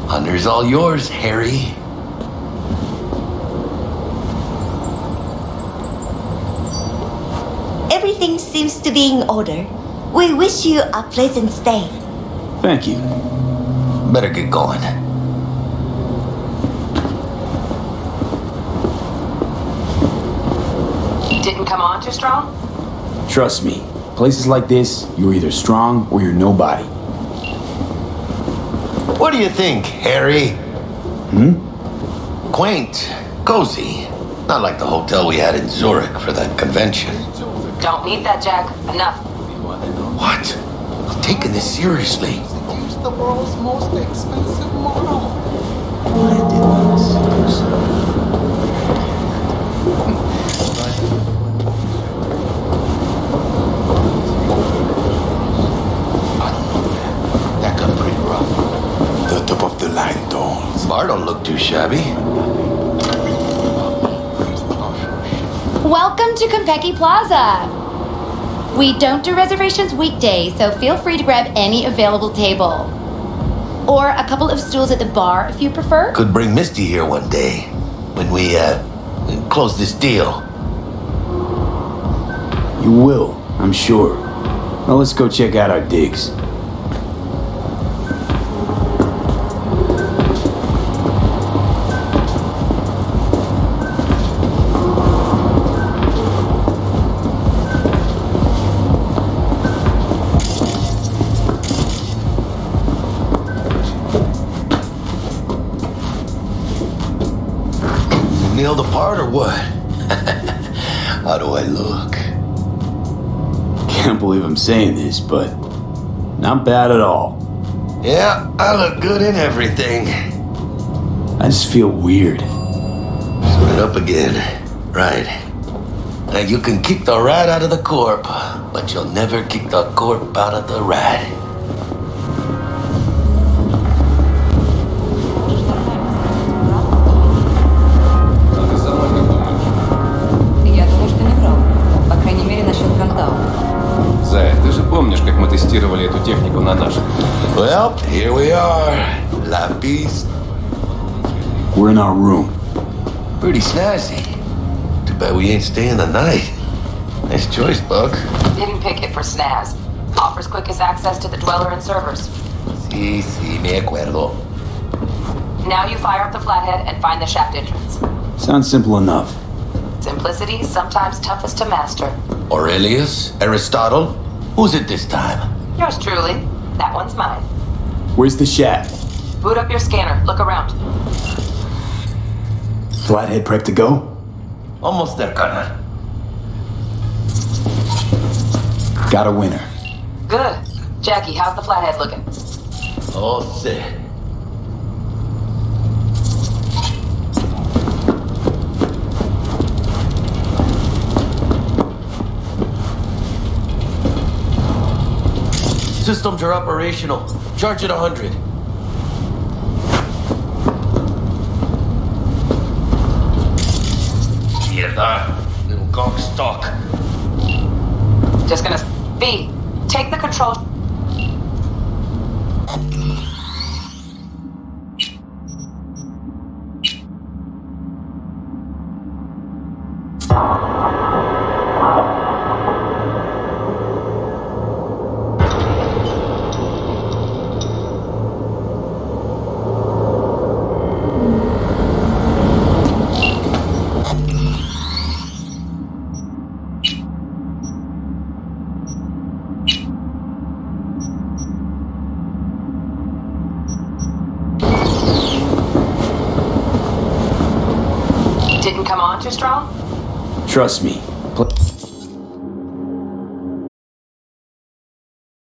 Honor's all yours, Harry. Everything seems to be in order. We wish you a pleasant stay. Thank you. Better get going. Didn't come on too strong? Trust me, places like this, you're either strong or you're nobody. What do you think, Harry? Quaint, cozy. Not like the hotel we had in Zurich for that convention. Don't need that, Jack. Enough. What? I'm taking this seriously. The world's most expensive model. too shabby. Welcome to Konpeki Plaza. We don't do reservations weekdays, so feel free to grab any available table. Or a couple of stools at the bar if you prefer. Could bring Misty here one day when we close this deal. You will, I'm sure. Now let's go check out our digs. Nailed apart or what? How do I look? Can't believe I'm saying this, but not bad at all. Yeah, I look good in everything. I just feel weird. Suit it up again. Right. Now you can kick the rat out of the corp, but you'll never kick the corp out of the rat. Зай, ты же помнишь, как мы тестировали эту технику на наших? Well, here we are. La Piste. We're in our room. Pretty snazzy. Too bad we ain't staying the night. Nice choice, Buck. Didn't pick it for snaz. Offers quickest access to the Dweller and servers. Sí, me acuerdo. Now you fire up the flathead and find the shaft entrance. Sounds simple enough. Simplicity is sometimes toughest to master. Aurelius? Aristotle? Who's it this time? Yours truly. That one's mine. Where's the shaft? Boot up your scanner. Look around. Flathead prepped to go? Almost there, Gunner. Got a winner. Good. Jackie, how's the flathead looking? All set. Systems are operational. Charge at 100. Mierda. Little gong stock. Just gonna... B, take the control... Didn't come on too strong? Trust me.